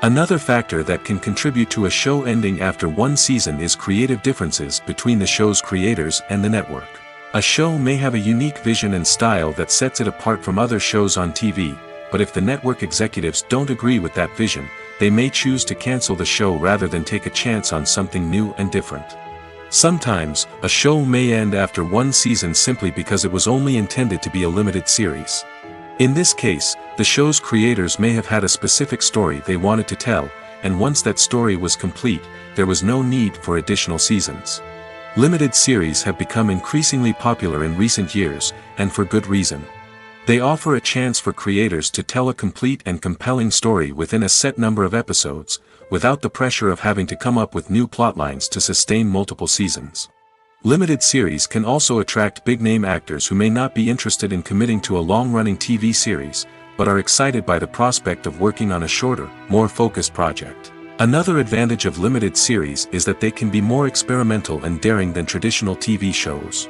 S1: Another factor that can contribute to a show ending after one season is creative differences between the show's creators and the network. A show may have a unique vision and style that sets it apart from other shows on TV, but if the network executives don't agree with that vision, they may choose to cancel the show rather than take a chance on something new and different. Sometimes, a show may end after one season simply because it was only intended to be a limited series. In this case, the show's creators may have had a specific story they wanted to tell, and once that story was complete, there was no need for additional seasons. Limited series have become increasingly popular in recent years, and for good reason. They offer a chance for creators to tell a complete and compelling story within a set number of episodes, without the pressure of having to come up with new plotlines to sustain multiple seasons. Limited series can also attract big-name actors who may not be interested in committing to a long-running TV series, but are excited by the prospect of working on a shorter, more focused project. Another advantage of limited series is that they can be more experimental and daring than traditional TV shows.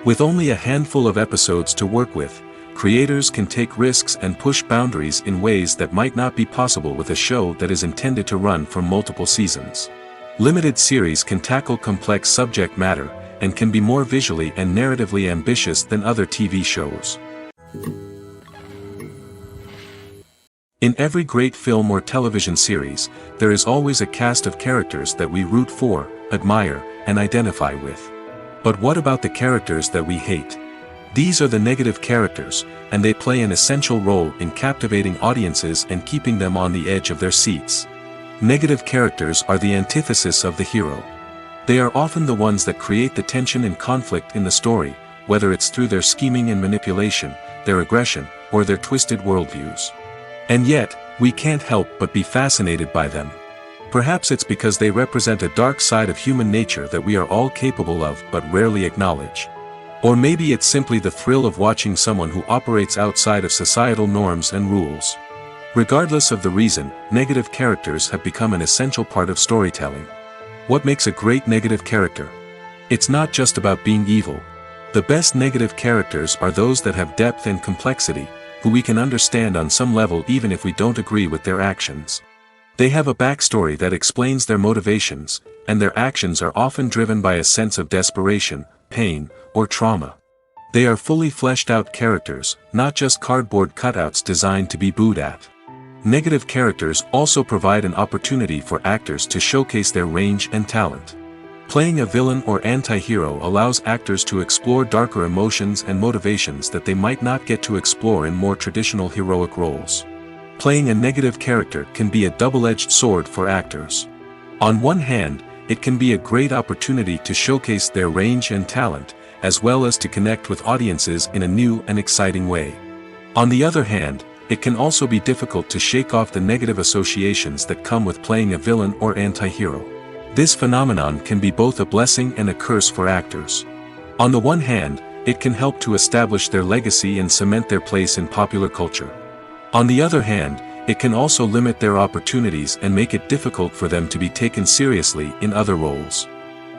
S1: With only a handful of episodes to work with, creators can take risks and push boundaries in ways that might not be possible with a show that is intended to run for multiple seasons. Limited series can tackle complex subject matter, and can be more visually and narratively ambitious than other TV shows. In every great film or television series, there is always a cast of characters that we root for, admire, and identify with. But what about the characters that we hate? These are the negative characters, and they play an essential role in captivating audiences and keeping them on the edge of their seats. Negative characters are the antithesis of the hero. They are often the ones that create the tension and conflict in the story, whether it's through their scheming and manipulation, their aggression, or their twisted worldviews. And yet, we can't help but be fascinated by them. Perhaps it's because they represent a dark side of human nature that we are all capable of but rarely acknowledge. Or maybe it's simply the thrill of watching someone who operates outside of societal norms and rules. Regardless of the reason, negative characters have become an essential part of storytelling. What makes a great negative character? It's not just about being evil. The best negative characters are those that have depth and complexity, who we can understand on some level even if we don't agree with their actions. They have a backstory that explains their motivations, and their actions are often driven by a sense of desperation, pain, or trauma. They are fully fleshed out characters, not just cardboard cutouts designed to be booed at. Negative characters also provide an opportunity for actors to showcase their range and talent. Playing a villain or anti-hero allows actors to explore darker emotions and motivations that they might not get to explore in more traditional heroic roles. Playing a negative character can be a double-edged sword for actors. On one hand, it can be a great opportunity to showcase their range and talent, as well as to connect with audiences in a new and exciting way. On the other hand, it can also be difficult to shake off the negative associations that come with playing a villain or anti-hero. This phenomenon can be both a blessing and a curse for actors. On the one hand, it can help to establish their legacy and cement their place in popular culture. On the other hand, it can also limit their opportunities and make it difficult for them to be taken seriously in other roles.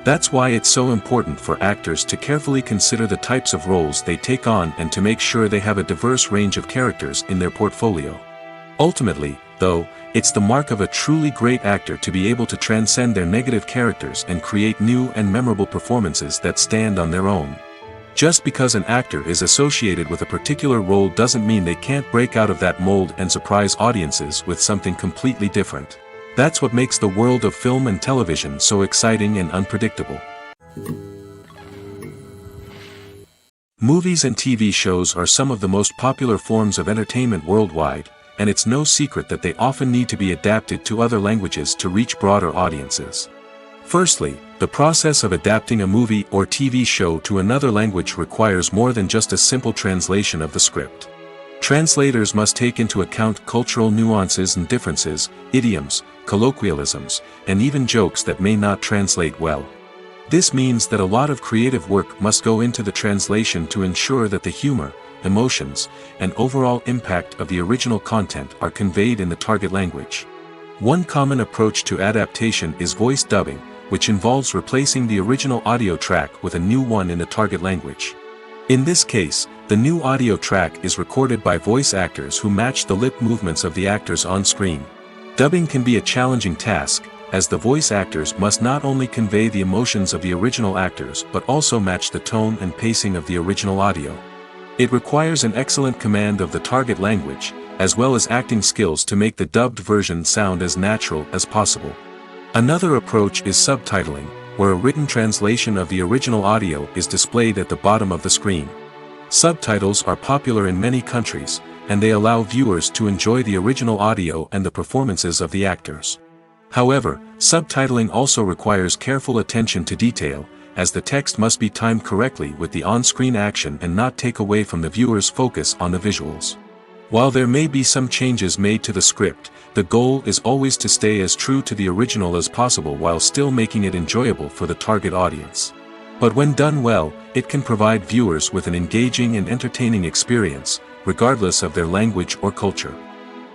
S1: That's why it's so important for actors to carefully consider the types of roles they take on and to make sure they have a diverse range of characters in their portfolio. Ultimately, though, it's the mark of a truly great actor to be able to transcend their negative characters and create new and memorable performances that stand on their own. Just because an actor is associated with a particular role doesn't mean they can't break out of that mold and surprise audiences with something completely different. That's what makes the world of film and television so exciting and unpredictable. Movies and TV shows are some of the most popular forms of entertainment worldwide, and it's no secret that they often need to be adapted to other languages to reach broader audiences. Firstly, the process of adapting a movie or TV show to another language requires more than just a simple translation of the script. Translators must take into account cultural nuances and differences, idioms, colloquialisms, and even jokes that may not translate well. This means that a lot of creative work must go into the translation to ensure that the humor, emotions, and overall impact of the original content are conveyed in the target language. One common approach to adaptation is voice dubbing, which involves replacing the original audio track with a new one in the target language. In this case, The new audio track is recorded by voice actors who match the lip movements of the actors on screen. Dubbing can be a challenging task, as the voice actors must not only convey the emotions of the original actors but also match the tone and pacing of the original audio. It requires an excellent command of the target language, as well as acting skills to make the dubbed version sound as natural as possible. Another approach is subtitling, where a written translation of the original audio is displayed at the bottom of the screen. Subtitles are popular in many countries, and they allow viewers to enjoy the original audio and the performances of the actors. However, subtitling also requires careful attention to detail, as the text must be timed correctly with the on-screen action and not take away from the viewer's focus on the visuals. While there may be some changes made to the script, the goal is always to stay as true to the original as possible while still making it enjoyable for the target audience. But when done well, it can provide viewers with an engaging and entertaining experience, regardless of their language or culture.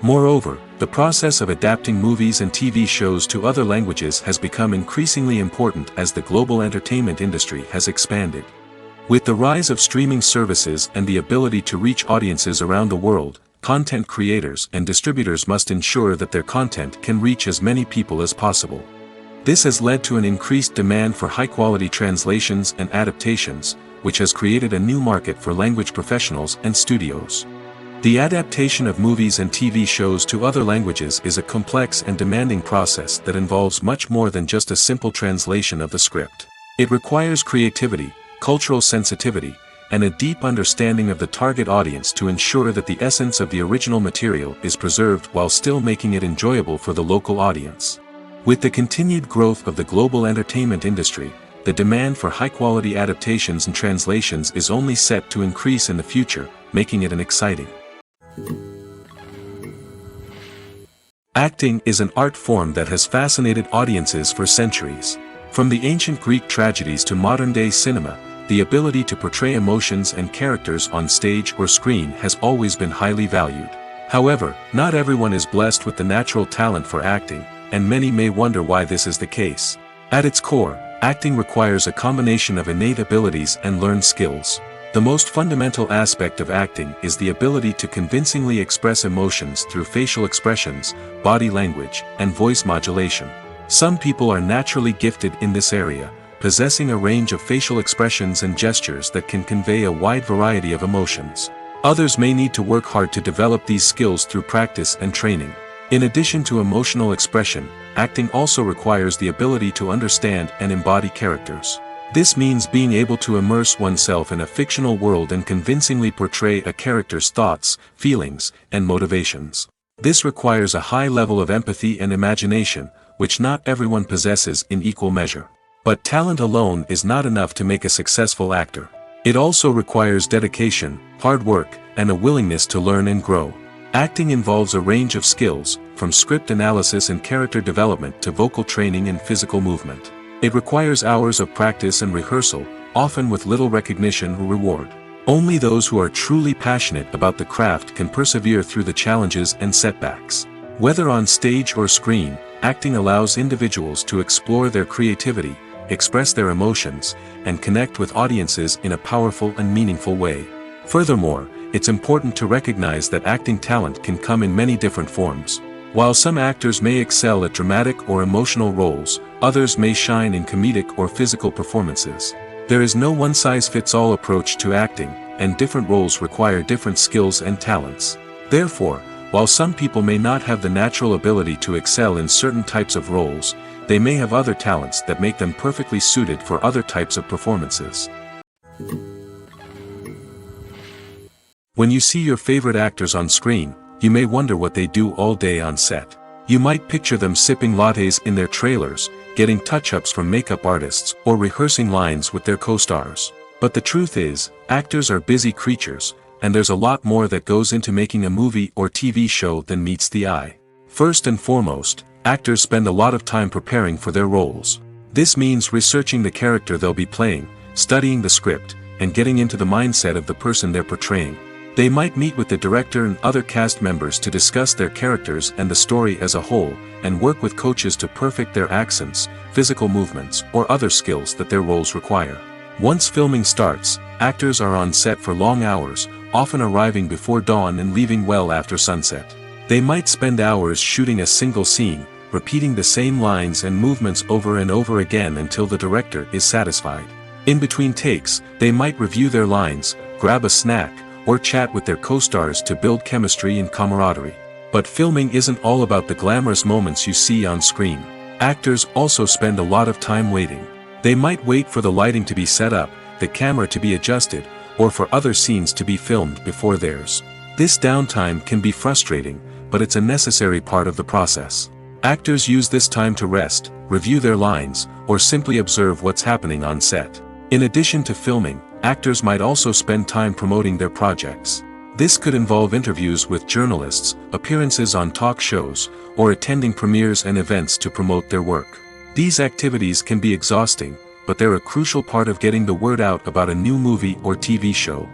S1: Moreover, the process of adapting movies and TV shows to other languages has become increasingly important as the global entertainment industry has expanded. With the rise of streaming services and the ability to reach audiences around the world, content creators and distributors must ensure that their content can reach as many people as possible. This has led to an increased demand for high-quality translations and adaptations, which has created a new market for language professionals and studios. The adaptation of movies and TV shows to other languages is a complex and demanding process that involves much more than just a simple translation of the script. It requires creativity, cultural sensitivity, and a deep understanding of the target audience to ensure that the essence of the original material is preserved while still making it enjoyable for the local audience. With the continued growth of the global entertainment industry, the demand for high-quality adaptations and translations is only set to increase in the future, making it exciting. Acting is an art form that has fascinated audiences for centuries. From the ancient Greek tragedies to modern-day cinema, the ability to portray emotions and characters on stage or screen has always been highly valued. However, not everyone is blessed with the natural talent for acting, and many may wonder why this is the case. At its core, acting requires a combination of innate abilities and learned skills. The most fundamental aspect of acting is the ability to convincingly express emotions through facial expressions, body language, and voice modulation. Some people are naturally gifted in this area, possessing a range of facial expressions and gestures that can convey a wide variety of emotions. Others may need to work hard to develop these skills through practice and training. In addition to emotional expression, acting also requires the ability to understand and embody characters. This means being able to immerse oneself in a fictional world and convincingly portray a character's thoughts, feelings, and motivations. This requires a high level of empathy and imagination, which not everyone possesses in equal measure. But talent alone is not enough to make a successful actor. It also requires dedication, hard work, and a willingness to learn and grow. Acting involves a range of skills, from script analysis and character development to vocal training and physical movement. It requires hours of practice and rehearsal, often with little recognition or reward. Only those who are truly passionate about the craft can persevere through the challenges and setbacks. Whether on stage or screen, acting allows individuals to explore their creativity, express their emotions, and connect with audiences in a powerful and meaningful way. Furthermore, it's important to recognize that acting talent can come in many different forms. While some actors may excel at dramatic or emotional roles, others may shine in comedic or physical performances. There is no one-size-fits-all approach to acting, and different roles require different skills and talents. Therefore, while some people may not have the natural ability to excel in certain types of roles, they may have other talents that make them perfectly suited for other types of performances. When you see your favorite actors on screen, you may wonder what they do all day on set. You might picture them sipping lattes in their trailers, getting touch-ups from makeup artists, or rehearsing lines with their co-stars. But the truth is, actors are busy creatures, and there's a lot more that goes into making a movie or TV show than meets the eye. First and foremost, actors spend a lot of time preparing for their roles. This means researching the character they'll be playing, studying the script, and getting into the mindset of the person they're portraying. They might meet with the director and other cast members to discuss their characters and the story as a whole, and work with coaches to perfect their accents, physical movements, or other skills that their roles require. Once filming starts, actors are on set for long hours, often arriving before dawn and leaving well after sunset. They might spend hours shooting a single scene, repeating the same lines and movements over and over again until the director is satisfied. In between takes, they might review their lines, grab a snack, or chat with their co-stars to build chemistry and camaraderie. But filming isn't all about the glamorous moments you see on screen. Actors also spend a lot of time waiting. They might wait for the lighting to be set up, the camera to be adjusted, or for other scenes to be filmed before theirs. This downtime can be frustrating, but it's a necessary part of the process. Actors use this time to rest, review their lines, or simply observe what's happening on set. In addition to filming, actors might also spend time promoting their projects. This could involve interviews with journalists, appearances on talk shows, or attending premieres and events to promote their work. These activities can be exhausting, but they're a crucial part of getting the word out about a new movie or TV show.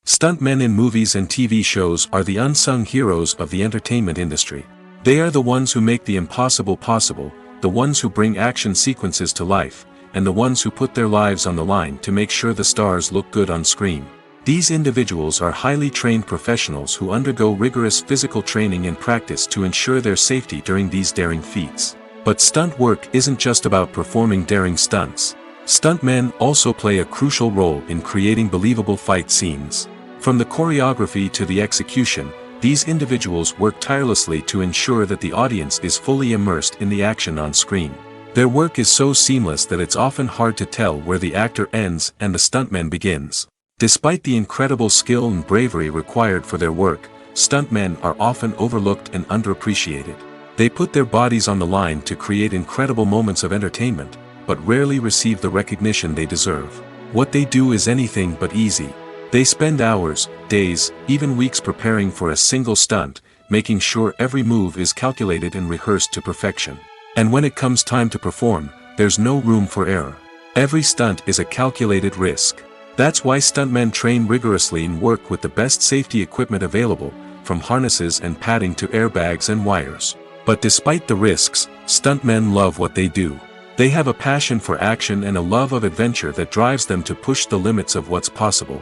S1: Stuntmen in movies and TV shows are the unsung heroes of the entertainment industry. They are the ones who make the impossible possible, the ones who bring action sequences to life, and the ones who put their lives on the line to make sure the stars look good on screen. These individuals are highly trained professionals who undergo rigorous physical training and practice to ensure their safety during these daring feats. But stunt work isn't just about performing daring stunts. Stuntmen also play a crucial role in creating believable fight scenes. From the choreography to the execution, these individuals work tirelessly to ensure that the audience is fully immersed in the action on screen. Their work is so seamless that it's often hard to tell where the actor ends and the stuntman begins. Despite the incredible skill and bravery required for their work, stuntmen are often overlooked and underappreciated. They put their bodies on the line to create incredible moments of entertainment, but rarely receive the recognition they deserve. What they do is anything but easy. They spend hours, days, even weeks preparing for a single stunt, making sure every move is calculated and rehearsed to perfection. And when it comes time to perform, there's no room for error. Every stunt is a calculated risk. That's why stuntmen train rigorously and work with the best safety equipment available, from harnesses and padding to airbags and wires. But despite the risks, stuntmen love what they do. They have a passion for action and a love of adventure that drives them to push the limits of what's possible.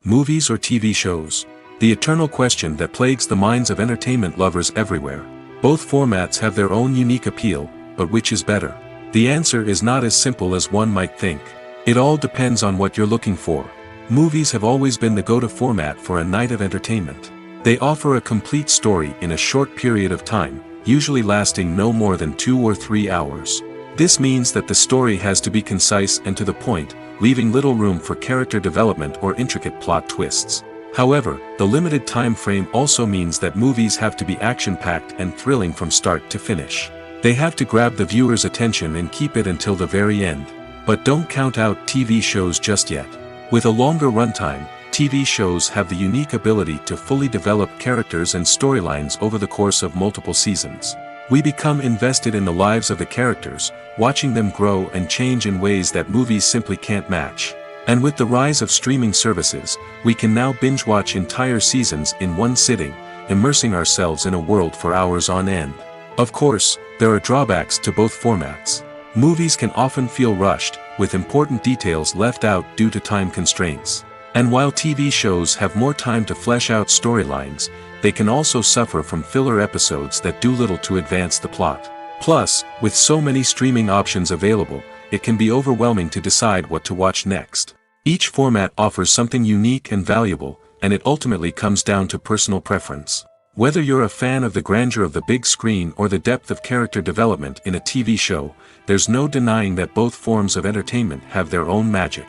S1: Movies or TV shows? The eternal question that plagues the minds of entertainment lovers everywhere. Both formats have their own unique appeal, but which is better? The answer is not as simple as one might think. It all depends on what you're looking for. Movies have always been the go-to format for a night of entertainment. They offer a complete story in a short period of time, usually lasting no more than 2 or 3 hours. This means that the story has to be concise and to the point, leaving little room for character development or intricate plot twists. However, the limited time frame also means that movies have to be action-packed and thrilling from start to finish. They have to grab the viewer's attention and keep it until the very end. But don't count out TV shows just yet. With a longer runtime, TV shows have the unique ability to fully develop characters and storylines over the course of multiple seasons. We become invested in the lives of the characters, watching them grow and change in ways that movies simply can't match. And with the rise of streaming services, we can now binge-watch entire seasons in one sitting, immersing ourselves in a world for hours on end. Of course, there are drawbacks to both formats. Movies can often feel rushed, with important details left out due to time constraints. And while TV shows have more time to flesh out storylines, they can also suffer from filler episodes that do little to advance the plot. Plus, with so many streaming options available, it can be overwhelming to decide what to watch next. Each format offers something unique and valuable, and it ultimately comes down to personal preference. Whether you're a fan of the grandeur of the big screen or the depth of character development in a TV show, there's no denying that both forms of entertainment have their own magic.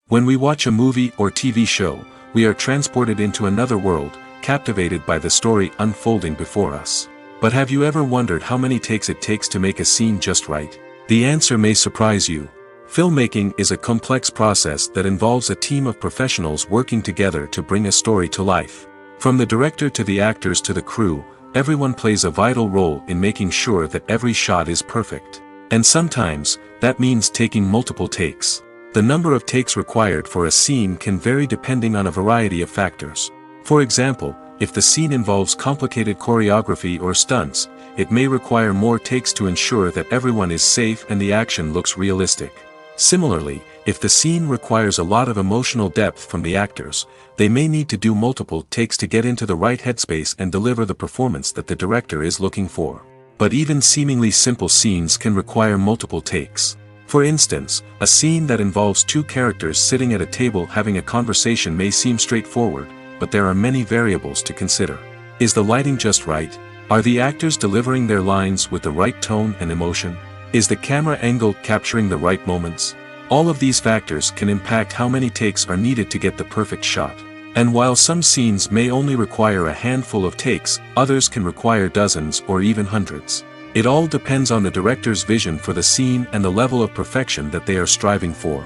S1: When we watch a movie or TV show, we are transported into another world, captivated by the story unfolding before us. But have you ever wondered how many takes it takes to make a scene just right? The answer may surprise you. Filmmaking is a complex process that involves a team of professionals working together to bring a story to life. From the director to the actors to the crew, everyone plays a vital role in making sure that every shot is perfect. And sometimes, that means taking multiple takes. The number of takes required for a scene can vary depending on a variety of factors. For example, If the scene involves complicated choreography or stunts, it may require more takes to ensure that everyone is safe and the action looks realistic. Similarly, if the scene requires a lot of emotional depth from the actors, they may need to do multiple takes to get into the right headspace and deliver the performance that the director is looking for. But even seemingly simple scenes can require multiple takes. For instance, a scene that involves two characters sitting at a table having a conversation may seem straightforward, but there are many variables to consider. Is the lighting just right? Are the actors delivering their lines with the right tone and emotion? Is the camera angle capturing the right moments? All of these factors can impact how many takes are needed to get the perfect shot. And while some scenes may only require a handful of takes, others can require dozens or even hundreds. It all depends on the director's vision for the scene and the level of perfection that they are striving for.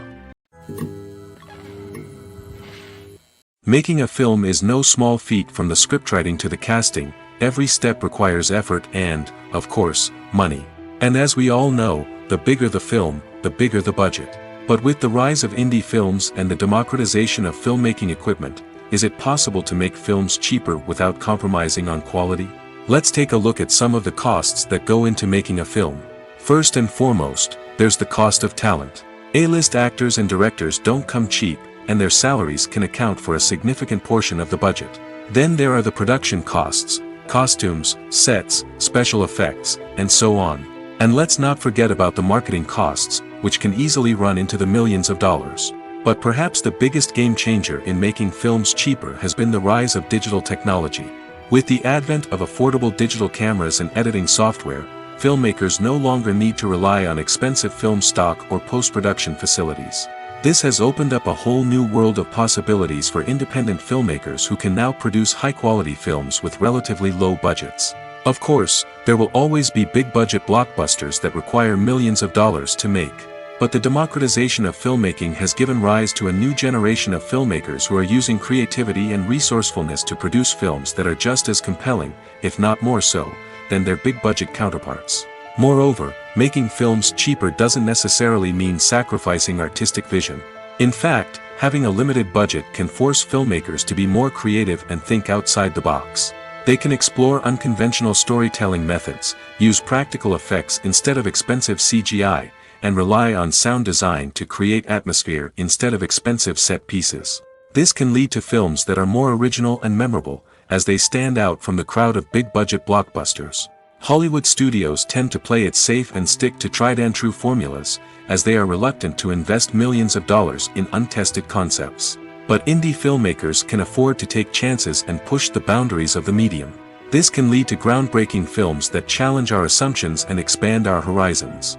S1: Making a film is no small feat. From the scriptwriting to the casting. Every step requires effort and, of course, money. And as we all know, the bigger the film, the bigger the budget. But with the rise of indie films and the democratization of filmmaking equipment, is it possible to make films cheaper without compromising on quality? Let's take a look at some of the costs that go into making a film. First and foremost, there's the cost of talent. A-list actors and directors don't come cheap, and their salaries can account for a significant portion of the budget. Then there are the production costs, costumes, sets, special effects, and so on. And let's not forget about the marketing costs, which can easily run into the millions of dollars. But perhaps the biggest game changer in making films cheaper has been the rise of digital technology. With the advent of affordable digital cameras and editing software, filmmakers no longer need to rely on expensive film stock or post-production facilities. This has opened up a whole new world of possibilities for independent filmmakers who can now produce high-quality films with relatively low budgets. Of course, there will always be big-budget blockbusters that require millions of dollars to make. But the democratization of filmmaking has given rise to a new generation of filmmakers who are using creativity and resourcefulness to produce films that are just as compelling, if not more so, than their big-budget counterparts. Moreover, making films cheaper doesn't necessarily mean sacrificing artistic vision. In fact, having a limited budget can force filmmakers to be more creative and think outside the box. They can explore unconventional storytelling methods, use practical effects instead of expensive CGI, and rely on sound design to create atmosphere instead of expensive set pieces. This can lead to films that are more original and memorable, as they stand out from the crowd of big-budget blockbusters. Hollywood studios tend to play it safe and stick to tried-and-true formulas, as they are reluctant to invest millions of dollars in untested concepts. But indie filmmakers can afford to take chances and push the boundaries of the medium. This can lead to groundbreaking films that challenge our assumptions and expand our horizons.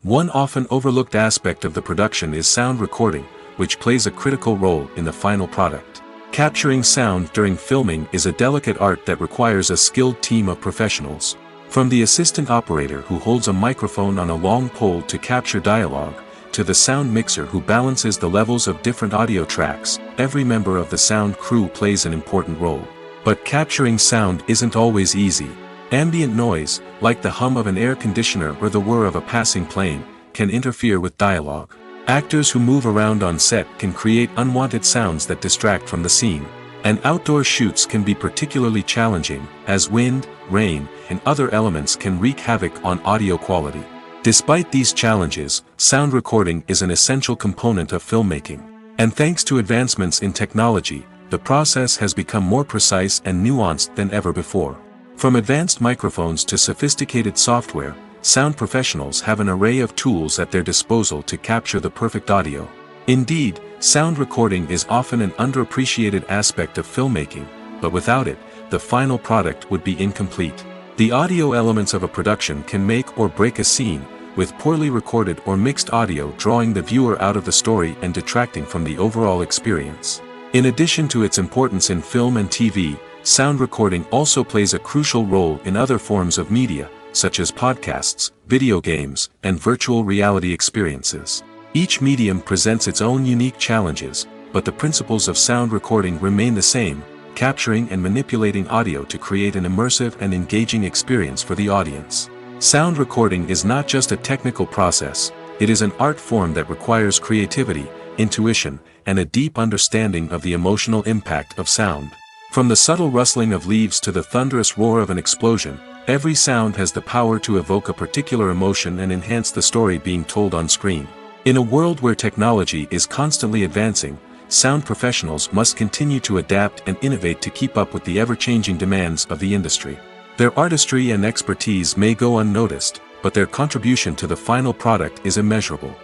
S1: One often overlooked aspect of the production is sound recording, which plays a critical role in the final product. Capturing sound during filming is a delicate art that requires a skilled team of professionals. From the assistant operator who holds a microphone on a long pole to capture dialogue, to the sound mixer who balances the levels of different audio tracks, every member of the sound crew plays an important role. But capturing sound isn't always easy. Ambient noise, like the hum of an air conditioner or the whir of a passing plane, can interfere with dialogue. Actors who move around on set can create unwanted sounds that distract from the scene. And outdoor shoots can be particularly challenging, as wind, rain, and other elements can wreak havoc on audio quality. Despite these challenges, sound recording is an essential component of filmmaking. And thanks to advancements in technology, the process has become more precise and nuanced than ever before. From advanced microphones to sophisticated software, sound professionals have an array of tools at their disposal to capture the perfect audio. Indeed, sound recording is often an underappreciated aspect of filmmaking, but without it, the final product would be incomplete. The audio elements of a production can make or break a scene, with poorly recorded or mixed audio drawing the viewer out of the story and detracting from the overall experience. In addition to its importance in film and TV, sound recording also plays a crucial role in other forms of media, such as podcasts, video games, and virtual reality experiences. Each medium presents its own unique challenges, but the principles of sound recording remain the same, capturing and manipulating audio to create an immersive and engaging experience for the audience. Sound recording is not just a technical process, it is an art form that requires creativity, intuition, and a deep understanding of the emotional impact of sound. From the subtle rustling of leaves to the thunderous roar of an explosion, every sound has the power to evoke a particular emotion and enhance the story being told on screen. In a world where technology is constantly advancing, sound professionals must continue to adapt and innovate to keep up with the ever-changing demands of the industry. Their artistry and expertise may go unnoticed, but their contribution to the final product is immeasurable.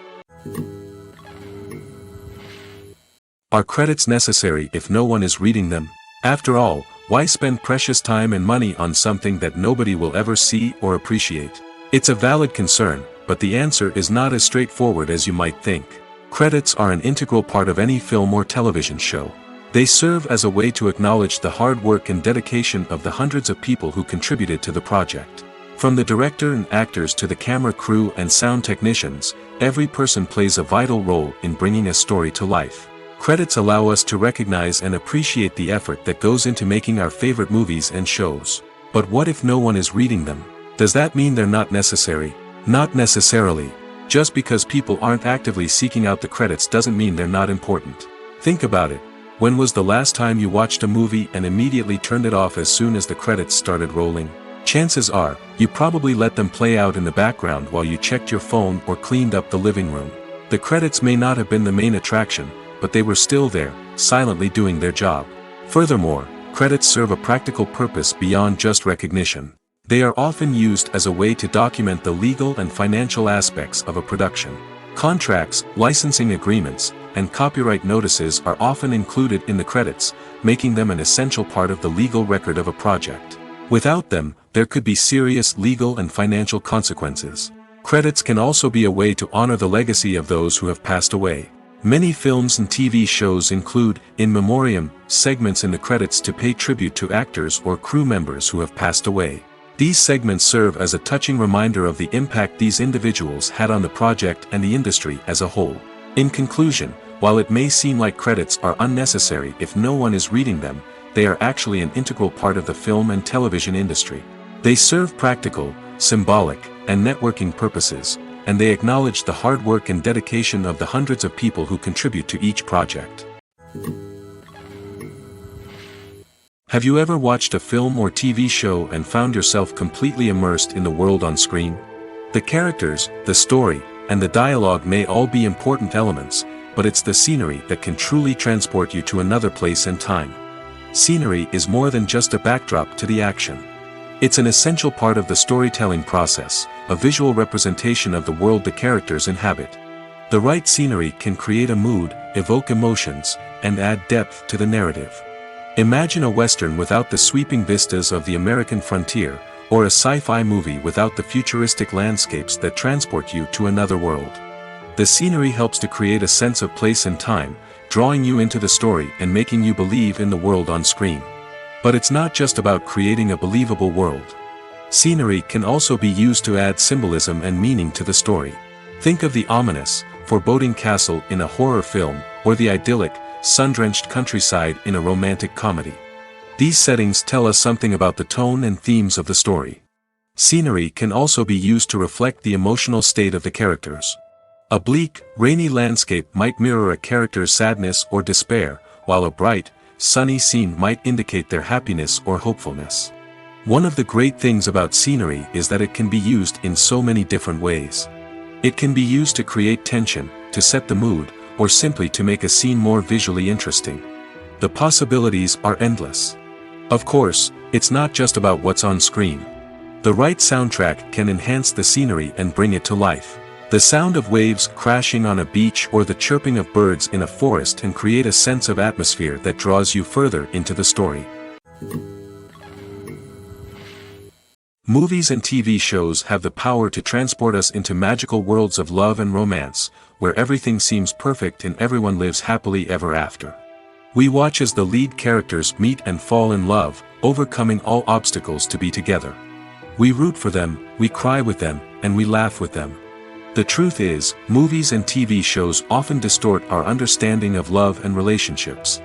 S1: Are credits necessary if no one is reading them? After all, why spend precious time and money on something that nobody will ever see or appreciate? It's a valid concern, but the answer is not as straightforward as you might think. Credits are an integral part of any film or television show. They serve as a way to acknowledge the hard work and dedication of the hundreds of people who contributed to the project. From the director and actors to the camera crew and sound technicians, every person plays a vital role in bringing a story to life. Credits allow us to recognize and appreciate the effort that goes into making our favorite movies and shows. But what if no one is reading them? Does that mean they're not necessary? Not necessarily. Just because people aren't actively seeking out the credits doesn't mean they're not important. Think about it. When was the last time you watched a movie and immediately turned it off as soon as the credits started rolling? Chances are, you probably let them play out in the background while you checked your phone or cleaned up the living room. The credits may not have been the main attraction, but they were still there, silently doing their job. Furthermore, credits serve a practical purpose beyond just recognition. They are often used as a way to document the legal and financial aspects of a production. Contracts, licensing agreements, and copyright notices are often included in the credits, making them an essential part of the legal record of a project. Without them, there could be serious legal and financial consequences. Credits can also be a way to honor the legacy of those who have passed away. Many films and TV shows include, in memoriam, segments in the credits to pay tribute to actors or crew members who have passed away. These segments serve as a touching reminder of the impact these individuals had on the project and the industry as a whole. In conclusion, while it may seem like credits are unnecessary if no one is reading them, they are actually an integral part of the film and television industry. They serve practical, symbolic, and networking purposes, and they acknowledge the hard work and dedication of the hundreds of people who contribute to each project. Have you ever watched a film or TV show and found yourself completely immersed in the world on screen? The characters, the story, and the dialogue may all be important elements, but it's the scenery that can truly transport you to another place and time. Scenery is more than just a backdrop to the action. It's an essential part of the storytelling process, a visual representation of the world the characters inhabit. The right scenery can create a mood, evoke emotions, and add depth to the narrative. Imagine a Western without the sweeping vistas of the American frontier, or a sci-fi movie without the futuristic landscapes that transport you to another world. The scenery helps to create a sense of place and time, drawing you into the story and making you believe in the world on screen. But it's not just about creating a believable world. Scenery can also be used to add symbolism and meaning to the story. Think of the ominous, foreboding castle in a horror film, or the idyllic, sun-drenched countryside in a romantic comedy. These settings tell us something about the tone and themes of the story. Scenery can also be used to reflect the emotional state of the characters. A bleak, rainy landscape might mirror a character's sadness or despair, while a bright, sunny scene might indicate their happiness or hopefulness. One of the great things about scenery is that it can be used in so many different ways. It can be used to create tension, to set the mood, or simply to make a scene more visually interesting. The possibilities are endless. Of course, it's not just about what's on screen. The right soundtrack can enhance the scenery and bring it to life. The sound of waves crashing on a beach or the chirping of birds in a forest can create a sense of atmosphere that draws you further into the story. Movies and TV shows have the power to transport us into magical worlds of love and romance, where everything seems perfect and everyone lives happily ever after. We watch as the lead characters meet and fall in love, overcoming all obstacles to be together. We root for them, we cry with them, and we laugh with them. The truth is, movies and TV shows often distort our understanding of love and relationships.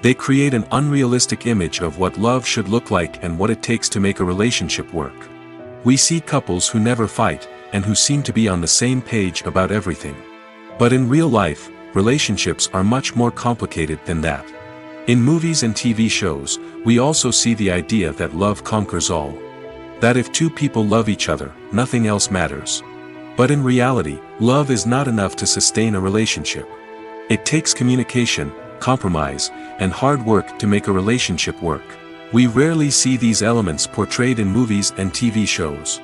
S1: They create an unrealistic image of what love should look like and what it takes to make a relationship work. We see couples who never fight, and who seem to be on the same page about everything. But in real life, relationships are much more complicated than that. In movies and TV shows, we also see the idea that love conquers all. That if two people love each other, nothing else matters. But in reality, love is not enough to sustain a relationship. It takes communication, compromise, and hard work to make a relationship work. We rarely see these elements portrayed in movies and TV shows.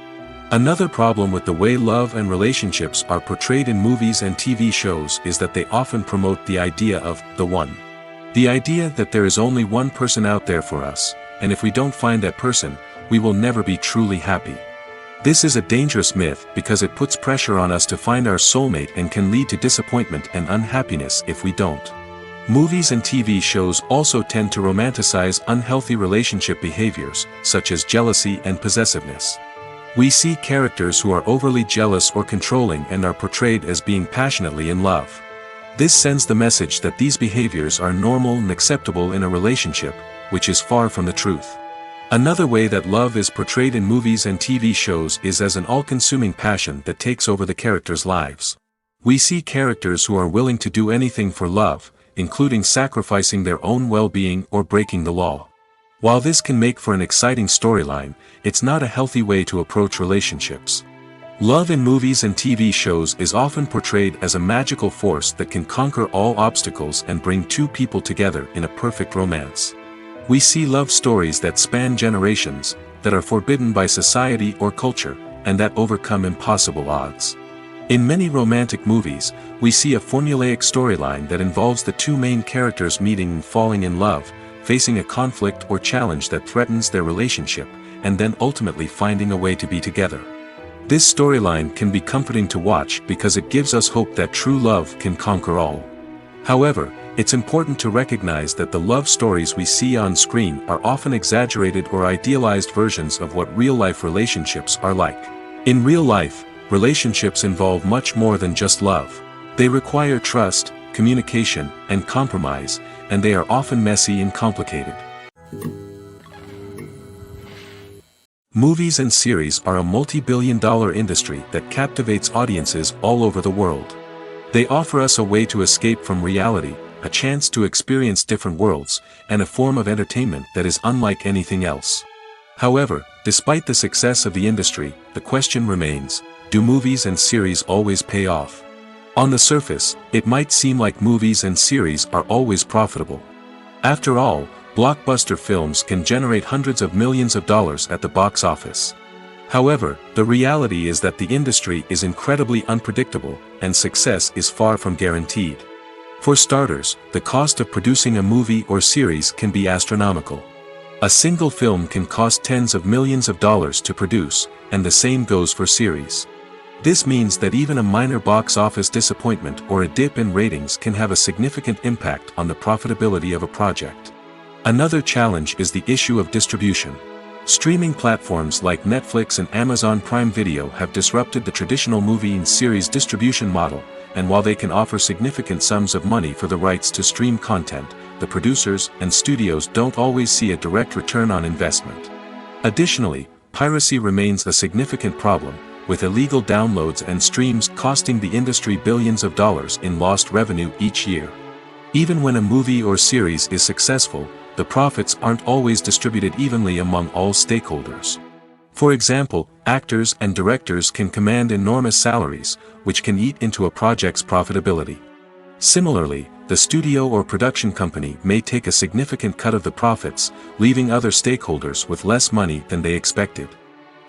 S1: Another problem with the way love and relationships are portrayed in movies and TV shows is that they often promote the idea of the one. The idea that there is only one person out there for us, and if we don't find that person, we will never be truly happy. This is a dangerous myth because it puts pressure on us to find our soulmate and can lead to disappointment and unhappiness if we don't. Movies and TV shows also tend to romanticize unhealthy relationship behaviors, such as jealousy and possessiveness. We see characters who are overly jealous or controlling and are portrayed as being passionately in love. This sends the message that these behaviors are normal and acceptable in a relationship, which is far from the truth. Another way that love is portrayed in movies and TV shows is as an all-consuming passion that takes over the characters' lives. We see characters who are willing to do anything for love, including sacrificing their own well-being or breaking the law. While this can make for an exciting storyline, it's not a healthy way to approach relationships. Love in movies and TV shows is often portrayed as a magical force that can conquer all obstacles and bring two people together in a perfect romance. We see love stories that span generations, that are forbidden by society or culture, and that overcome impossible odds. In many romantic movies, we see a formulaic storyline that involves the two main characters meeting and falling in love, facing a conflict or challenge that threatens their relationship, and then ultimately finding a way to be together. This storyline can be comforting to watch because it gives us hope that true love can conquer all. However, it's important to recognize that the love stories we see on screen are often exaggerated or idealized versions of what real-life relationships are like. In real life, relationships involve much more than just love. They require trust, communication, and compromise, and they are often messy and complicated. Movies and series are a multi-billion-dollar industry that captivates audiences all over the world. They offer us a way to escape from reality, a chance to experience different worlds, and a form of entertainment that is unlike anything else. However, despite the success of the industry, the question remains, do movies and series always pay off? On the surface, it might seem like movies and series are always profitable. After all, blockbuster films can generate hundreds of millions of dollars at the box office. However, the reality is that the industry is incredibly unpredictable, and success is far from guaranteed. For starters, the cost of producing a movie or series can be astronomical. A single film can cost tens of millions of dollars to produce, and the same goes for series. This means that even a minor box office disappointment or a dip in ratings can have a significant impact on the profitability of a project. Another challenge is the issue of distribution. Streaming platforms like Netflix and Amazon Prime Video have disrupted the traditional movie and series distribution model, and while they can offer significant sums of money for the rights to stream content, the producers and studios don't always see a direct return on investment. Additionally, piracy remains a significant problem, with illegal downloads and streams costing the industry billions of dollars in lost revenue each year. Even when a movie or series is successful, the profits aren't always distributed evenly among all stakeholders. For example, actors and directors can command enormous salaries, which can eat into a project's profitability. Similarly, the studio or production company may take a significant cut of the profits, leaving other stakeholders with less money than they expected.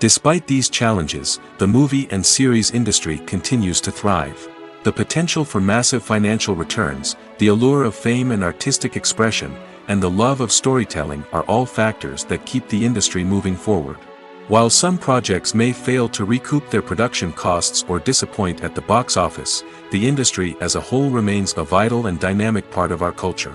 S1: Despite these challenges, the movie and series industry continues to thrive. The potential for massive financial returns, the allure of fame and artistic expression, and the love of storytelling are all factors that keep the industry moving forward. While some projects may fail to recoup their production costs or disappoint at the box office, the industry as a whole remains a vital and dynamic part of our culture.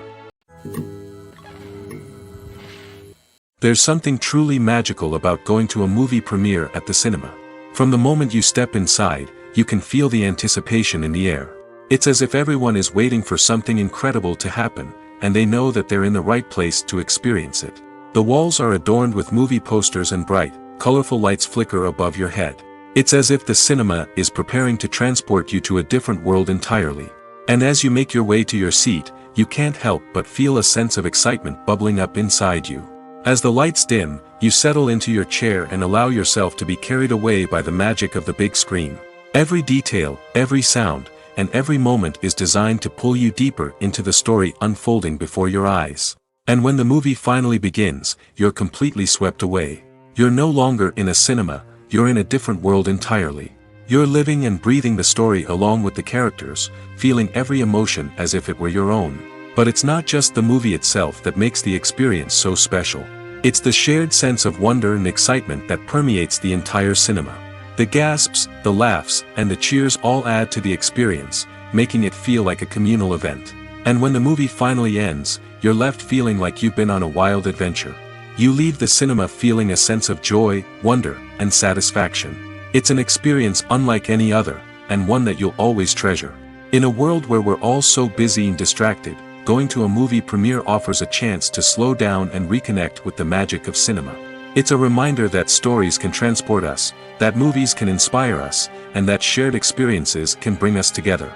S1: There's something truly magical about going to a movie premiere at the cinema. From the moment you step inside, you can feel the anticipation in the air. It's as if everyone is waiting for something incredible to happen, and they know that they're in the right place to experience it. The walls are adorned with movie posters and bright, colorful lights flicker above your head. It's as if the cinema is preparing to transport you to a different world entirely. And as you make your way to your seat, you can't help but feel a sense of excitement bubbling up inside you. As the lights dim, you settle into your chair and allow yourself to be carried away by the magic of the big screen. Every detail, every sound, and every moment is designed to pull you deeper into the story unfolding before your eyes. And when the movie finally begins, you're completely swept away. You're no longer in a cinema, you're in a different world entirely. You're living and breathing the story along with the characters, feeling every emotion as if it were your own. But it's not just the movie itself that makes the experience so special. It's the shared sense of wonder and excitement that permeates the entire cinema. The gasps, the laughs, and the cheers all add to the experience, making it feel like a communal event. And when the movie finally ends, you're left feeling like you've been on a wild adventure. You leave the cinema feeling a sense of joy, wonder, and satisfaction. It's an experience unlike any other, and one that you'll always treasure. In a world where we're all so busy and distracted, going to a movie premiere offers a chance to slow down and reconnect with the magic of cinema. It's a reminder that stories can transport us, that movies can inspire us, and that shared experiences can bring us together.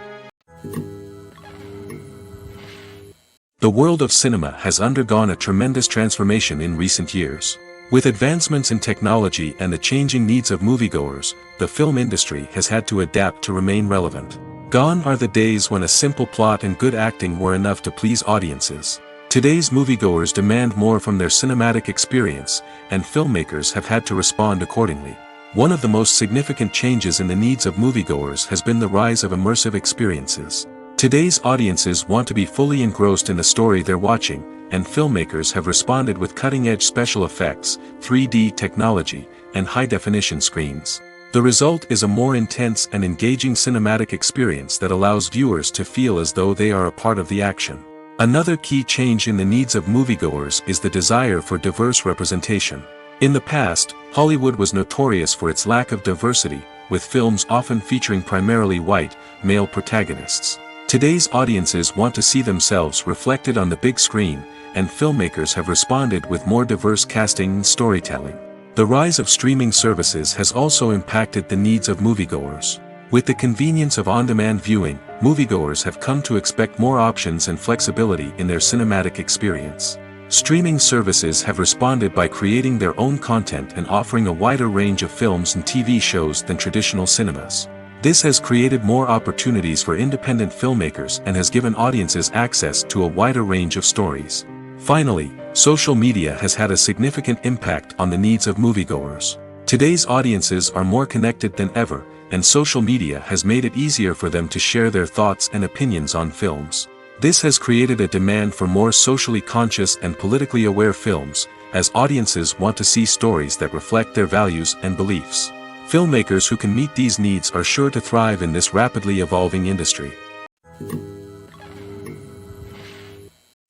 S1: The world of cinema has undergone a tremendous transformation in recent years. With advancements in technology and the changing needs of moviegoers, the film industry has had to adapt to remain relevant. Gone are the days when a simple plot and good acting were enough to please audiences. Today's moviegoers demand more from their cinematic experience, and filmmakers have had to respond accordingly. One of the most significant changes in the needs of moviegoers has been the rise of immersive experiences. Today's audiences want to be fully engrossed in the story they're watching, and filmmakers have responded with cutting-edge special effects, 3D technology, and high-definition screens. The result is a more intense and engaging cinematic experience that allows viewers to feel as though they are a part of the action. Another key change in the needs of moviegoers is the desire for diverse representation. In the past, Hollywood was notorious for its lack of diversity, with films often featuring primarily white, male protagonists. Today's audiences want to see themselves reflected on the big screen, and filmmakers have responded with more diverse casting and storytelling. The rise of streaming services has also impacted the needs of moviegoers. With the convenience of on-demand viewing, moviegoers have come to expect more options and flexibility in their cinematic experience. Streaming services have responded by creating their own content and offering a wider range of films and TV shows than traditional cinemas. This has created more opportunities for independent filmmakers and has given audiences access to a wider range of stories. Finally, social media has had a significant impact on the needs of moviegoers. Today's audiences are more connected than ever, and social media has made it easier for them to share their thoughts and opinions on films. This has created a demand for more socially conscious and politically aware films, as audiences want to see stories that reflect their values and beliefs. Filmmakers who can meet these needs are sure to thrive in this rapidly evolving industry.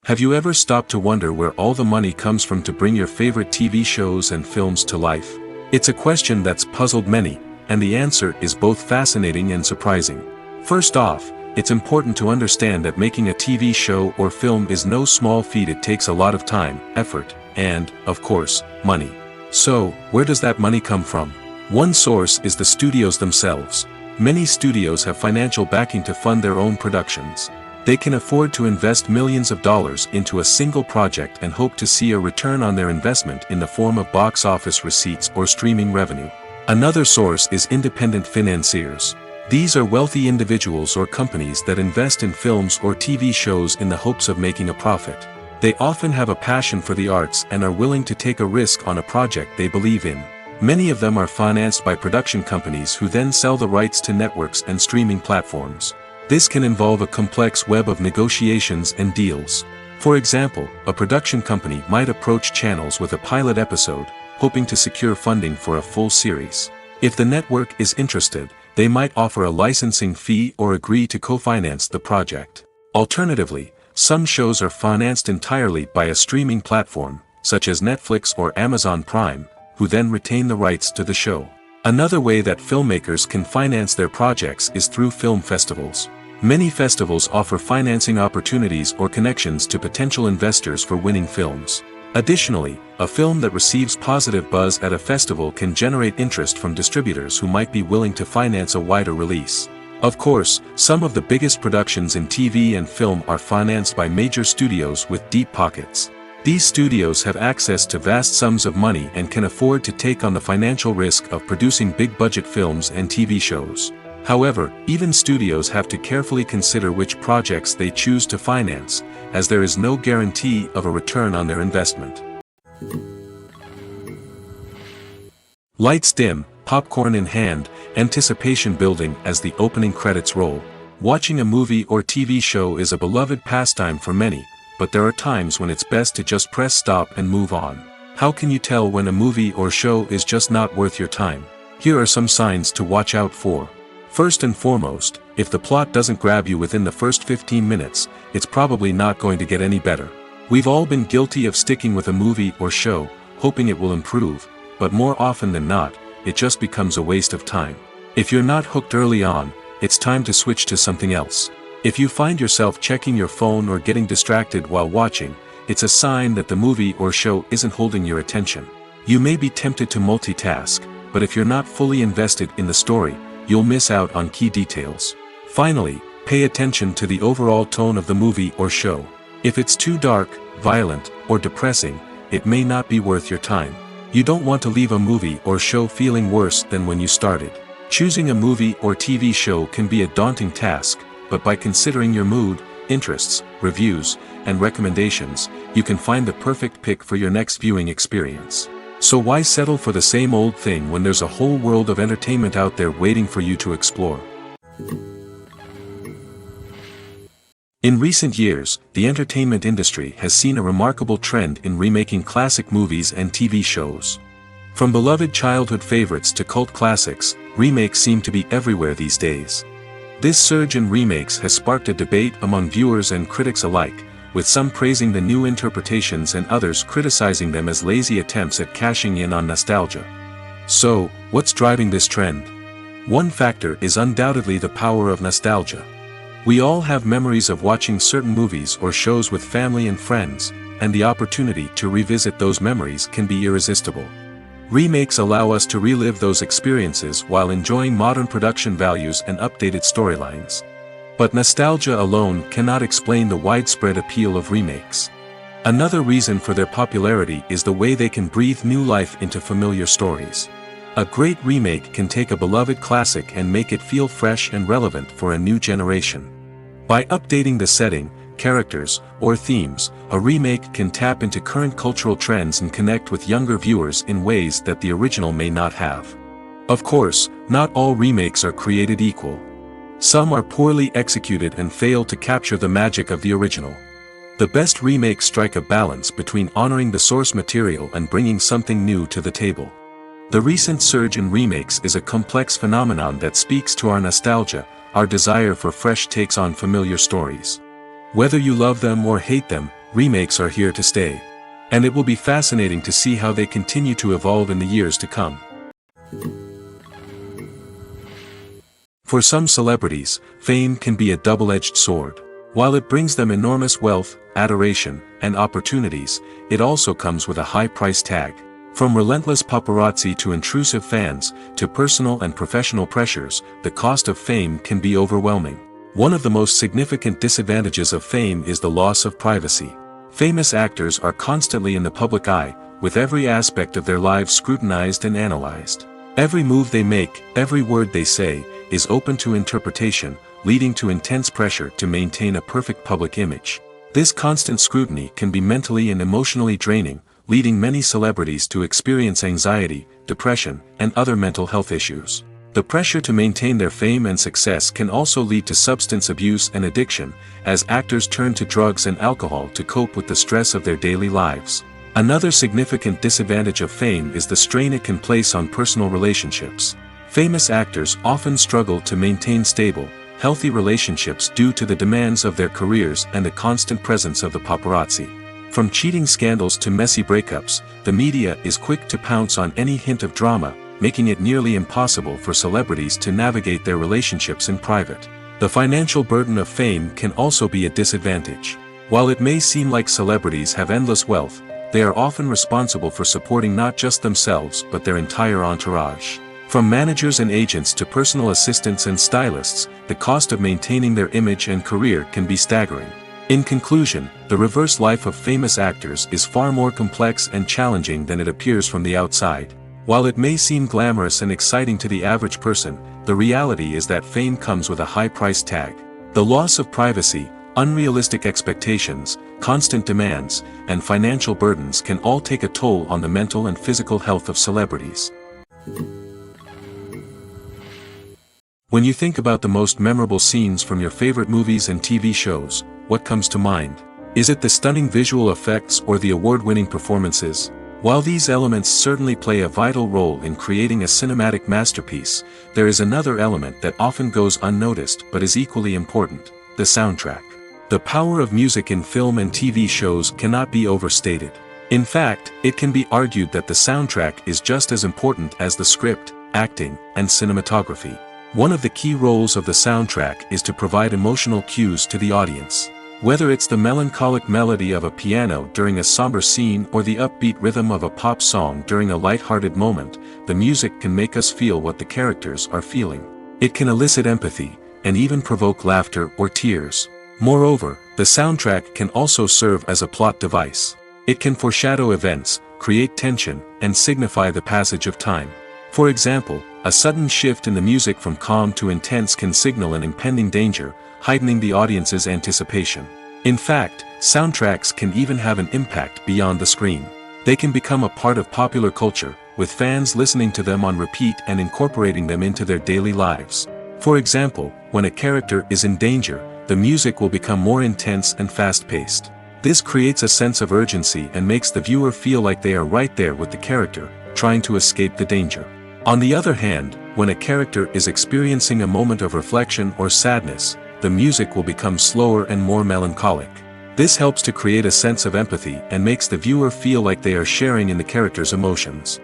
S1: Have you ever stopped to wonder where all the money comes from to bring your favorite TV shows and films to life? It's a question that's puzzled many, and the answer is both fascinating and surprising. First off, it's important to understand that making a TV show or film is no small feat. It takes a lot of time, effort, and, of course, money. So, where does that money come from? One source is the studios themselves. Many studios have financial backing to fund their own productions. They can afford to invest millions of dollars into a single project and hope to see a return on their investment in the form of box office receipts or streaming revenue. Another source is independent financiers. These are wealthy individuals or companies that invest in films or TV shows in the hopes of making a profit. They often have a passion for the arts and are willing to take a risk on a project they believe in. Many of them are financed by production companies who then sell the rights to networks and streaming platforms. This can involve a complex web of negotiations and deals. For example, a production company might approach channels with a pilot episode, hoping to secure funding for a full series. If the network is interested, they might offer a licensing fee or agree to co-finance the project. Alternatively, some shows are financed entirely by a streaming platform, such as Netflix or Amazon Prime, who then retain the rights to the show. Another way that filmmakers can finance their projects is through film festivals. Many festivals offer financing opportunities or connections to potential investors for winning films. Additionally, a film that receives positive buzz at a festival can generate interest from distributors who might be willing to finance a wider release. Of course, some of the biggest productions in TV and film are financed by major studios with deep pockets. These studios have access to vast sums of money and can afford to take on the financial risk of producing big-budget films and TV shows. However, even studios have to carefully consider which projects they choose to finance, as there is no guarantee of a return on their investment. Lights dim, popcorn in hand, anticipation building as the opening credits roll. Watching a movie or TV show is a beloved pastime for many, but there are times when it's best to just press stop and move on. How can you tell when a movie or show is just not worth your time? Here are some signs to watch out for. First and foremost, if the plot doesn't grab you within the first 15 minutes, it's probably not going to get any better. We've all been guilty of sticking with a movie or show, hoping it will improve, but more often than not, it just becomes a waste of time. If you're not hooked early on, it's time to switch to something else. If you find yourself checking your phone or getting distracted while watching, it's a sign that the movie or show isn't holding your attention. You may be tempted to multitask, but if you're not fully invested in the story, you'll miss out on key details. Finally, pay attention to the overall tone of the movie or show. If it's too dark, violent, or depressing, it may not be worth your time. You don't want to leave a movie or show feeling worse than when you started. Choosing a movie or TV show can be a daunting task, but by considering your mood, interests, reviews, and recommendations, you can find the perfect pick for your next viewing experience. So why settle for the same old thing when there's a whole world of entertainment out there waiting for you to explore? In recent years, the entertainment industry has seen a remarkable trend in remaking classic movies and TV shows. From beloved childhood favorites to cult classics, remakes seem to be everywhere these days. This surge in remakes has sparked a debate among viewers and critics alike, with some praising the new interpretations and others criticizing them as lazy attempts at cashing in on nostalgia. So, what's driving this trend? One factor is undoubtedly the power of nostalgia. We all have memories of watching certain movies or shows with family and friends, and the opportunity to revisit those memories can be irresistible. Remakes allow us to relive those experiences while enjoying modern production values and updated storylines. But nostalgia alone cannot explain the widespread appeal of remakes. Another reason for their popularity is the way they can breathe new life into familiar stories. A great remake can take a beloved classic and make it feel fresh and relevant for a new generation. By updating the setting, characters, or themes, a remake can tap into current cultural trends and connect with younger viewers in ways that the original may not have. Of course, not all remakes are created equal. Some are poorly executed and fail to capture the magic of the original. The best remakes strike a balance between honoring the source material and bringing something new to the table. The recent surge in remakes is a complex phenomenon that speaks to our nostalgia, our desire for fresh takes on familiar stories. Whether you love them or hate them, remakes are here to stay. And it will be fascinating to see how they continue to evolve in the years to come. For some celebrities, fame can be a double-edged sword. While it brings them enormous wealth, adoration, and opportunities, it also comes with a high price tag. From relentless paparazzi to intrusive fans, to personal and professional pressures, the cost of fame can be overwhelming. One of the most significant disadvantages of fame is the loss of privacy. Famous actors are constantly in the public eye, with every aspect of their lives scrutinized and analyzed. Every move they make, every word they say, is open to interpretation, leading to intense pressure to maintain a perfect public image. This constant scrutiny can be mentally and emotionally draining, leading many celebrities to experience anxiety, depression, and other mental health issues. The pressure to maintain their fame and success can also lead to substance abuse and addiction, as actors turn to drugs and alcohol to cope with the stress of their daily lives. Another significant disadvantage of fame is the strain it can place on personal relationships. Famous actors often struggle to maintain stable, healthy relationships due to the demands of their careers and the constant presence of the paparazzi. From cheating scandals to messy breakups, the media is quick to pounce on any hint of drama, making it nearly impossible for celebrities to navigate their relationships in private. The financial burden of fame can also be a disadvantage. While it may seem like celebrities have endless wealth, they are often responsible for supporting not just themselves but their entire entourage. From managers and agents to personal assistants and stylists, the cost of maintaining their image and career can be staggering. In conclusion, the reverse life of famous actors is far more complex and challenging than it appears from the outside. While it may seem glamorous and exciting to the average person, the reality is that fame comes with a high price tag. The loss of privacy, unrealistic expectations, constant demands, and financial burdens can all take a toll on the mental and physical health of celebrities. When you think about the most memorable scenes from your favorite movies and TV shows, what comes to mind? Is it the stunning visual effects or the award-winning performances? While these elements certainly play a vital role in creating a cinematic masterpiece, there is another element that often goes unnoticed but is equally important: the soundtrack. The power of music in film and TV shows cannot be overstated. In fact, it can be argued that the soundtrack is just as important as the script, acting, and cinematography. One of the key roles of the soundtrack is to provide emotional cues to the audience. Whether it's the melancholic melody of a piano during a somber scene or the upbeat rhythm of a pop song during a light-hearted moment, the music can make us feel what the characters are feeling. It can elicit empathy, and even provoke laughter or tears. Moreover, the soundtrack can also serve as a plot device. It can foreshadow events, create tension, and signify the passage of time. For example, a sudden shift in the music from calm to intense can signal an impending danger, heightening the audience's anticipation. In fact, soundtracks can even have an impact beyond the screen. They can become a part of popular culture, with fans listening to them on repeat and incorporating them into their daily lives. For example, when a character is in danger, the music will become more intense and fast-paced. This creates a sense of urgency and makes the viewer feel like they are right there with the character, trying to escape the danger. On the other hand, when a character is experiencing a moment of reflection or sadness, the music will become slower and more melancholic. This helps to create a sense of empathy and makes the viewer feel like they are sharing in the character's emotions.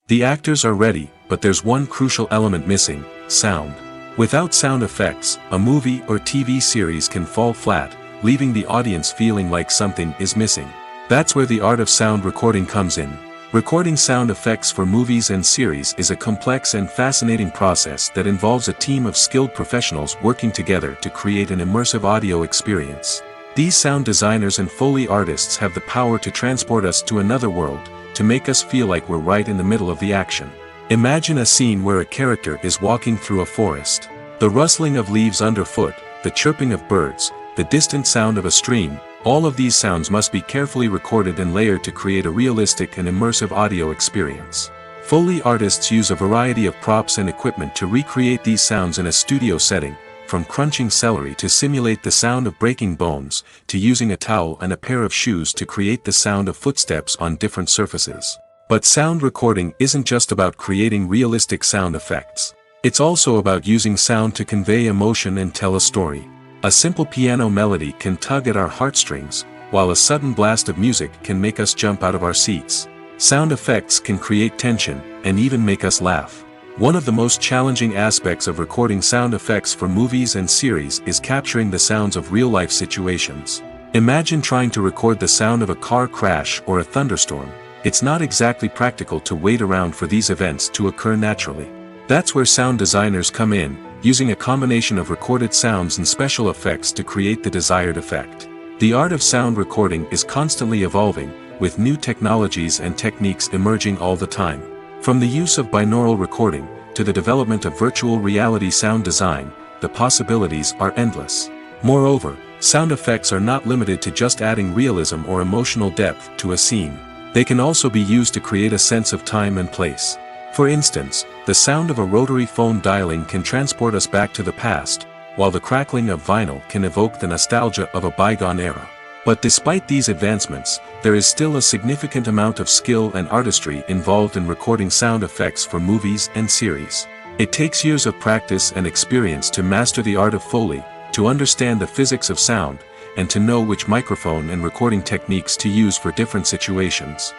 S1: The actors are ready, but there's one crucial element missing: sound. Without sound effects, a movie or TV series can fall flat, leaving the audience feeling like something is missing. That's where the art of sound recording comes in. Recording sound effects for movies and series is a complex and fascinating process that involves a team of skilled professionals working together to create an immersive audio experience. These sound designers and Foley artists have the power to transport us to another world, to make us feel like we're right in the middle of the action. Imagine a scene where a character is walking through a forest. The rustling of leaves underfoot, the chirping of birds, the distant sound of a stream, all of these sounds must be carefully recorded and layered to create a realistic and immersive audio experience. Foley artists use a variety of props and equipment to recreate these sounds in a studio setting, from crunching celery to simulate the sound of breaking bones, to using a towel and a pair of shoes to create the sound of footsteps on different surfaces. But sound recording isn't just about creating realistic sound effects. It's also about using sound to convey emotion and tell a story. A simple piano melody can tug at our heartstrings, while a sudden blast of music can make us jump out of our seats. Sound effects can create tension, and even make us laugh. One of the most challenging aspects of recording sound effects for movies and series is capturing the sounds of real-life situations. Imagine trying to record the sound of a car crash or a thunderstorm. It's not exactly practical to wait around for these events to occur naturally. That's where sound designers come in, using a combination of recorded sounds and special effects to create the desired effect. The art of sound recording is constantly evolving, with new technologies and techniques emerging all the time. From the use of binaural recording, to the development of virtual reality sound design, the possibilities are endless. Moreover, sound effects are not limited to just adding realism or emotional depth to a scene. They can also be used to create a sense of time and place. For instance, the sound of a rotary phone dialing can transport us back to the past, while the crackling of vinyl can evoke the nostalgia of a bygone era. But despite these advancements, there is still a significant amount of skill and artistry involved in recording sound effects for movies and series. It takes years of practice and experience to master the art of Foley, to understand the physics of sound, and to know which microphone and recording techniques to use for different situations.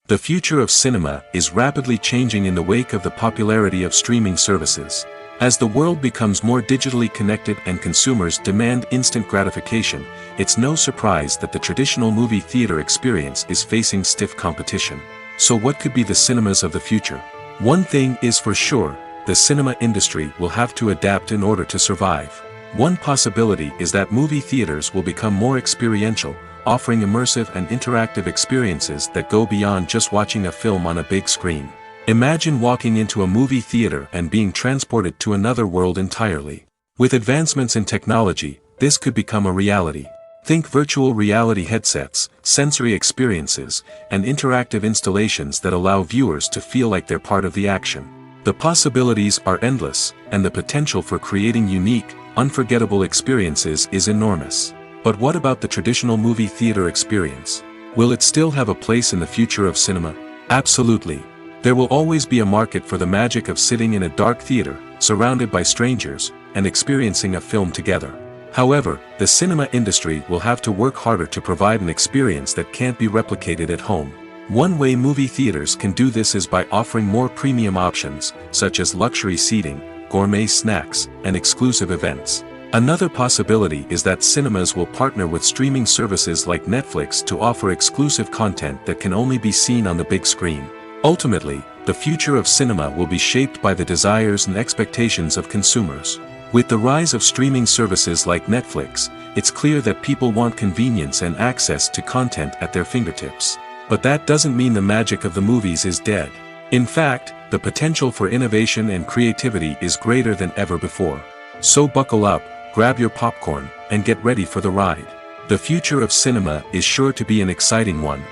S1: The future of cinema is rapidly changing in the wake of the popularity of streaming services. As the world becomes more digitally connected and consumers demand instant gratification, it's no surprise that the traditional movie theater experience is facing stiff competition. So what could be the cinemas of the future? One thing is for sure, the cinema industry will have to adapt in order to survive. One possibility is that movie theaters will become more experiential, offering immersive and interactive experiences that go beyond just watching a film on a big screen. Imagine walking into a movie theater and being transported to another world entirely. With advancements in technology, this could become a reality. Think virtual reality headsets, sensory experiences, and interactive installations that allow viewers to feel like they're part of the action. The possibilities are endless, and the potential for creating unique, unforgettable experiences is enormous. But what about the traditional movie theater experience? Will it still have a place in the future of cinema? Absolutely. There will always be a market for the magic of sitting in a dark theater, surrounded by strangers, and experiencing a film together. However, the cinema industry will have to work harder to provide an experience that can't be replicated at home. One way movie theaters can do this is by offering more premium options, such as luxury seating, gourmet snacks, and exclusive events. Another possibility is that cinemas will partner with streaming services like Netflix to offer exclusive content that can only be seen on the big screen. Ultimately, the future of cinema will be shaped by the desires and expectations of consumers. With the rise of streaming services like Netflix, it's clear that people want convenience and access to content at their fingertips. But that doesn't mean the magic of the movies is dead. In fact, the potential for innovation and creativity is greater than ever before. So buckle up, grab your popcorn, and get ready for the ride. The future of cinema is sure to be an exciting one.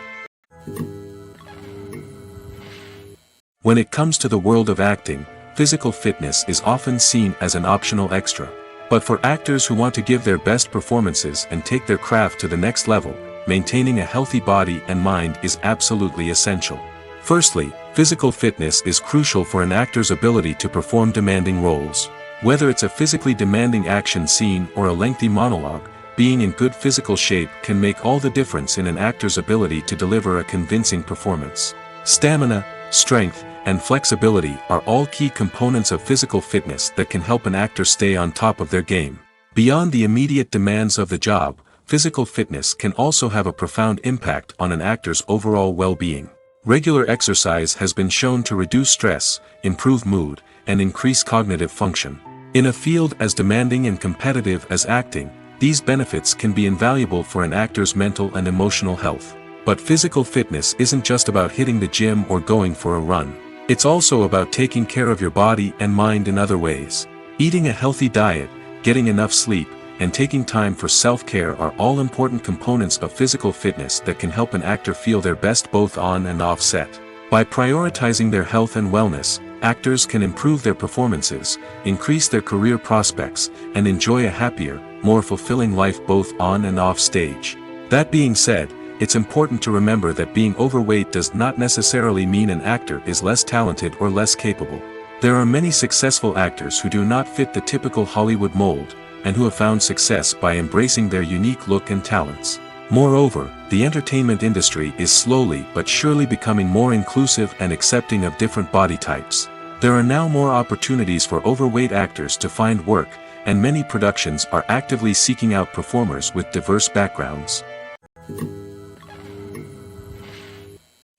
S1: When it comes to the world of acting, physical fitness is often seen as an optional extra. But for actors who want to give their best performances and take their craft to the next level, maintaining a healthy body and mind is absolutely essential. Firstly, physical fitness is crucial for an actor's ability to perform demanding roles. Whether it's a physically demanding action scene or a lengthy monologue, being in good physical shape can make all the difference in an actor's ability to deliver a convincing performance. Stamina, strength, and flexibility are all key components of physical fitness that can help an actor stay on top of their game. Beyond the immediate demands of the job, physical fitness can also have a profound impact on an actor's overall well-being. Regular exercise has been shown to reduce stress, improve mood, and increase cognitive function. In a field as demanding and competitive as acting, these benefits can be invaluable for an actor's mental and emotional health. But physical fitness isn't just about hitting the gym or going for a run. It's also about taking care of your body and mind in other ways. Eating a healthy diet, getting enough sleep, and taking time for self-care are all important components of physical fitness that can help an actor feel their best both on and off set. By prioritizing their health and wellness, actors can improve their performances, increase their career prospects, and enjoy a happier, more fulfilling life both on and off stage. That being said, it's important to remember that being overweight does not necessarily mean an actor is less talented or less capable. There are many successful actors who do not fit the typical Hollywood mold, and who have found success by embracing their unique look and talents. Moreover, the entertainment industry is slowly but surely becoming more inclusive and accepting of different body types. There are now more opportunities for overweight actors to find work, and many productions are actively seeking out performers with diverse backgrounds.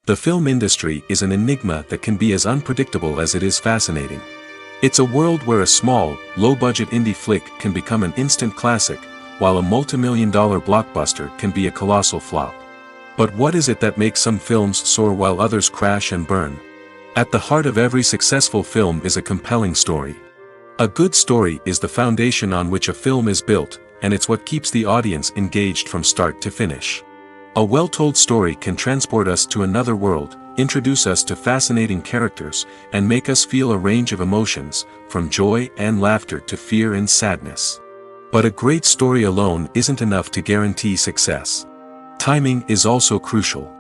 S1: The film industry is an enigma that can be as unpredictable as it is fascinating. It's a world where a small, low-budget indie flick can become an instant classic, while a multi-million-dollar blockbuster can be a colossal flop. But what is it that makes some films soar while others crash and burn? At the heart of every successful film is a compelling story. A good story is the foundation on which a film is built, and it's what keeps the audience engaged from start to finish. A well-told story can transport us to another world, introduce us to fascinating characters, and make us feel a range of emotions, from joy and laughter to fear and sadness. But a great story alone isn't enough to guarantee success. Timing is also crucial.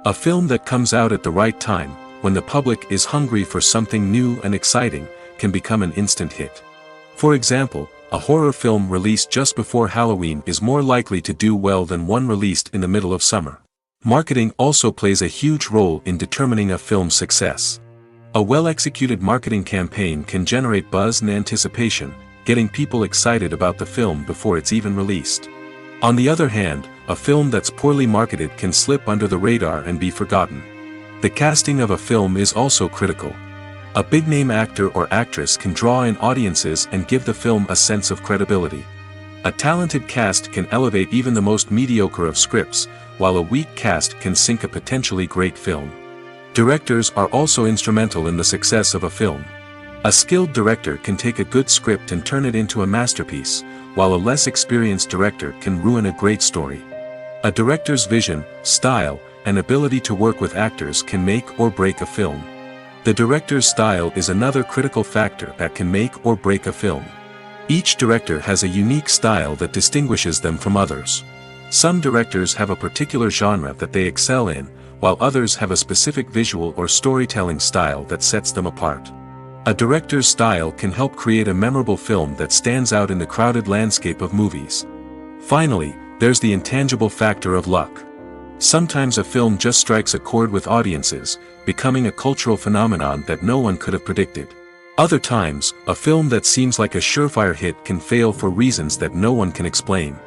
S1: A film that comes out at the right time, when the public is hungry for something new and exciting, can become an instant hit. For example, a horror film released just before Halloween is more likely to do well than one released in the middle of summer. Marketing also plays a huge role in determining a film's success. A well-executed marketing campaign can generate buzz and anticipation, getting people excited about the film before it's even released. On the other hand, a film that's poorly marketed can slip under the radar and be forgotten. The casting of a film is also critical. A big-name actor or actress can draw in audiences and give the film a sense of credibility. A talented cast can elevate even the most mediocre of scripts, while a weak cast can sink a potentially great film. Directors are also instrumental in the success of a film. A skilled director can take a good script and turn it into a masterpiece, while a less experienced director can ruin a great story. A director's vision, style, and ability to work with actors can make or break a film. The director's style is another critical factor that can make or break a film. Each director has a unique style that distinguishes them from others. Some directors have a particular genre that they excel in, while others have a specific visual or storytelling style that sets them apart. A director's style can help create a memorable film that stands out in the crowded landscape of movies. Finally, there's the intangible factor of luck. Sometimes a film just strikes a chord with audiences, becoming a cultural phenomenon that no one could have predicted. Other times, a film that seems like a surefire hit can fail for reasons that no one can explain.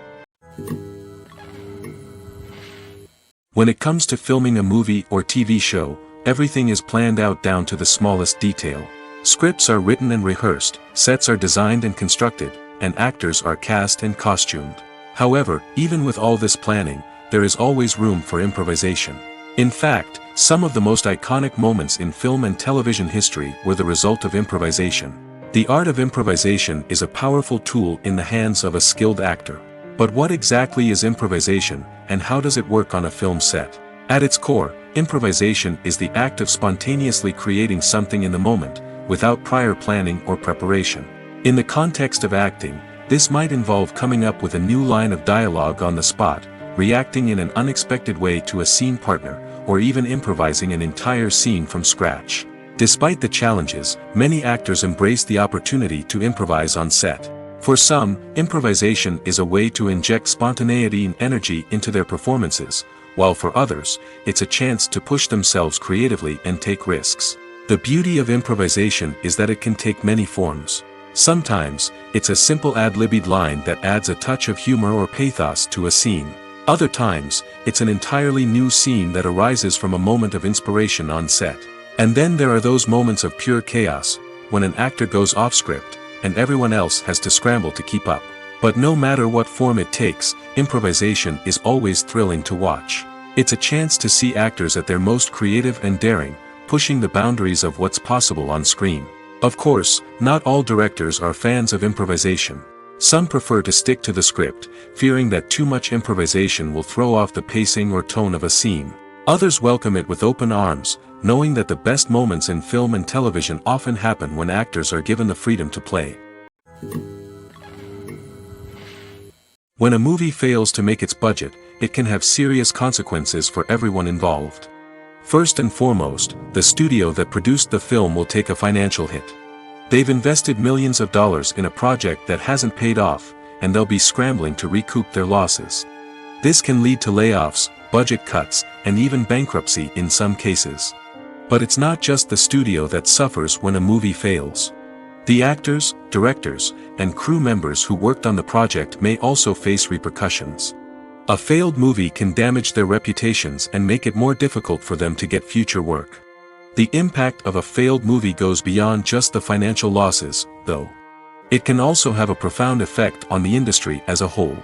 S1: When it comes to filming a movie or TV show, everything is planned out down to the smallest detail. Scripts are written and rehearsed, sets are designed and constructed, and actors are cast and costumed. However, even with all this planning, there is always room for improvisation. In fact, some of the most iconic moments in film and television history were the result of improvisation. The art of improvisation is a powerful tool in the hands of a skilled actor. But what exactly is improvisation, and how does it work on a film set? At its core, improvisation is the act of spontaneously creating something in the moment, without prior planning or preparation. In the context of acting, this might involve coming up with a new line of dialogue on the spot, reacting in an unexpected way to a scene partner, or even improvising an entire scene from scratch. Despite the challenges, many actors embrace the opportunity to improvise on set. For some, improvisation is a way to inject spontaneity and energy into their performances, while for others, it's a chance to push themselves creatively and take risks. The beauty of improvisation is that it can take many forms. Sometimes, it's a simple ad-libbed line that adds a touch of humor or pathos to a scene. Other times, it's an entirely new scene that arises from a moment of inspiration on set. And then there are those moments of pure chaos, when an actor goes off script, and everyone else has to scramble to keep up. But no matter what form it takes, improvisation is always thrilling to watch. It's a chance to see actors at their most creative and daring, pushing the boundaries of what's possible on screen. Of course, not all directors are fans of improvisation. Some prefer to stick to the script, fearing that too much improvisation will throw off the pacing or tone of a scene. Others welcome it with open arms, knowing that the best moments in film and television often happen when actors are given the freedom to play. When a movie fails to make its budget, it can have serious consequences for everyone involved. First and foremost, the studio that produced the film will take a financial hit. They've invested millions of dollars in a project that hasn't paid off, and they'll be scrambling to recoup their losses. This can lead to layoffs, budget cuts, and even bankruptcy in some cases. But it's not just the studio that suffers when a movie fails. The actors, directors, and crew members who worked on the project may also face repercussions. A failed movie can damage their reputations and make it more difficult for them to get future work. The impact of a failed movie goes beyond just the financial losses, though. It can also have a profound effect on the industry as a whole.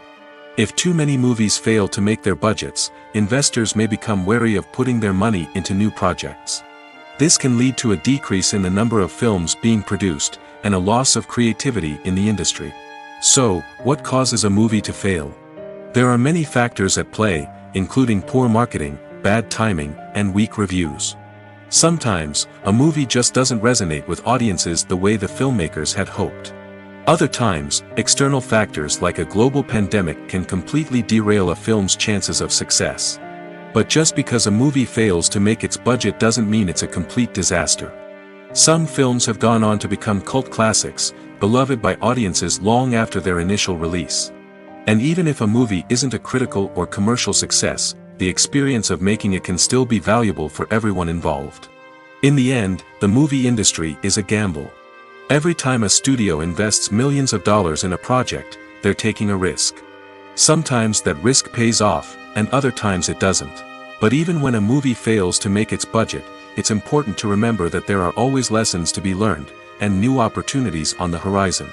S1: If too many movies fail to make their budgets, investors may become wary of putting their money into new projects. This can lead to a decrease in the number of films being produced, and a loss of creativity in the industry. So, what causes a movie to fail? There are many factors at play, including poor marketing, bad timing, and weak reviews. Sometimes, a movie just doesn't resonate with audiences the way the filmmakers had hoped. Other times, external factors like a global pandemic can completely derail a film's chances of success. But just because a movie fails to make its budget doesn't mean it's a complete disaster. Some films have gone on to become cult classics, beloved by audiences long after their initial release. And even if a movie isn't a critical or commercial success, the experience of making it can still be valuable for everyone involved. In the end, the movie industry is a gamble. Every time a studio invests millions of dollars in a project, they're taking a risk. Sometimes that risk pays off, and other times it doesn't. But even when a movie fails to make its budget, it's important to remember that there are always lessons to be learned, and new opportunities on the horizon.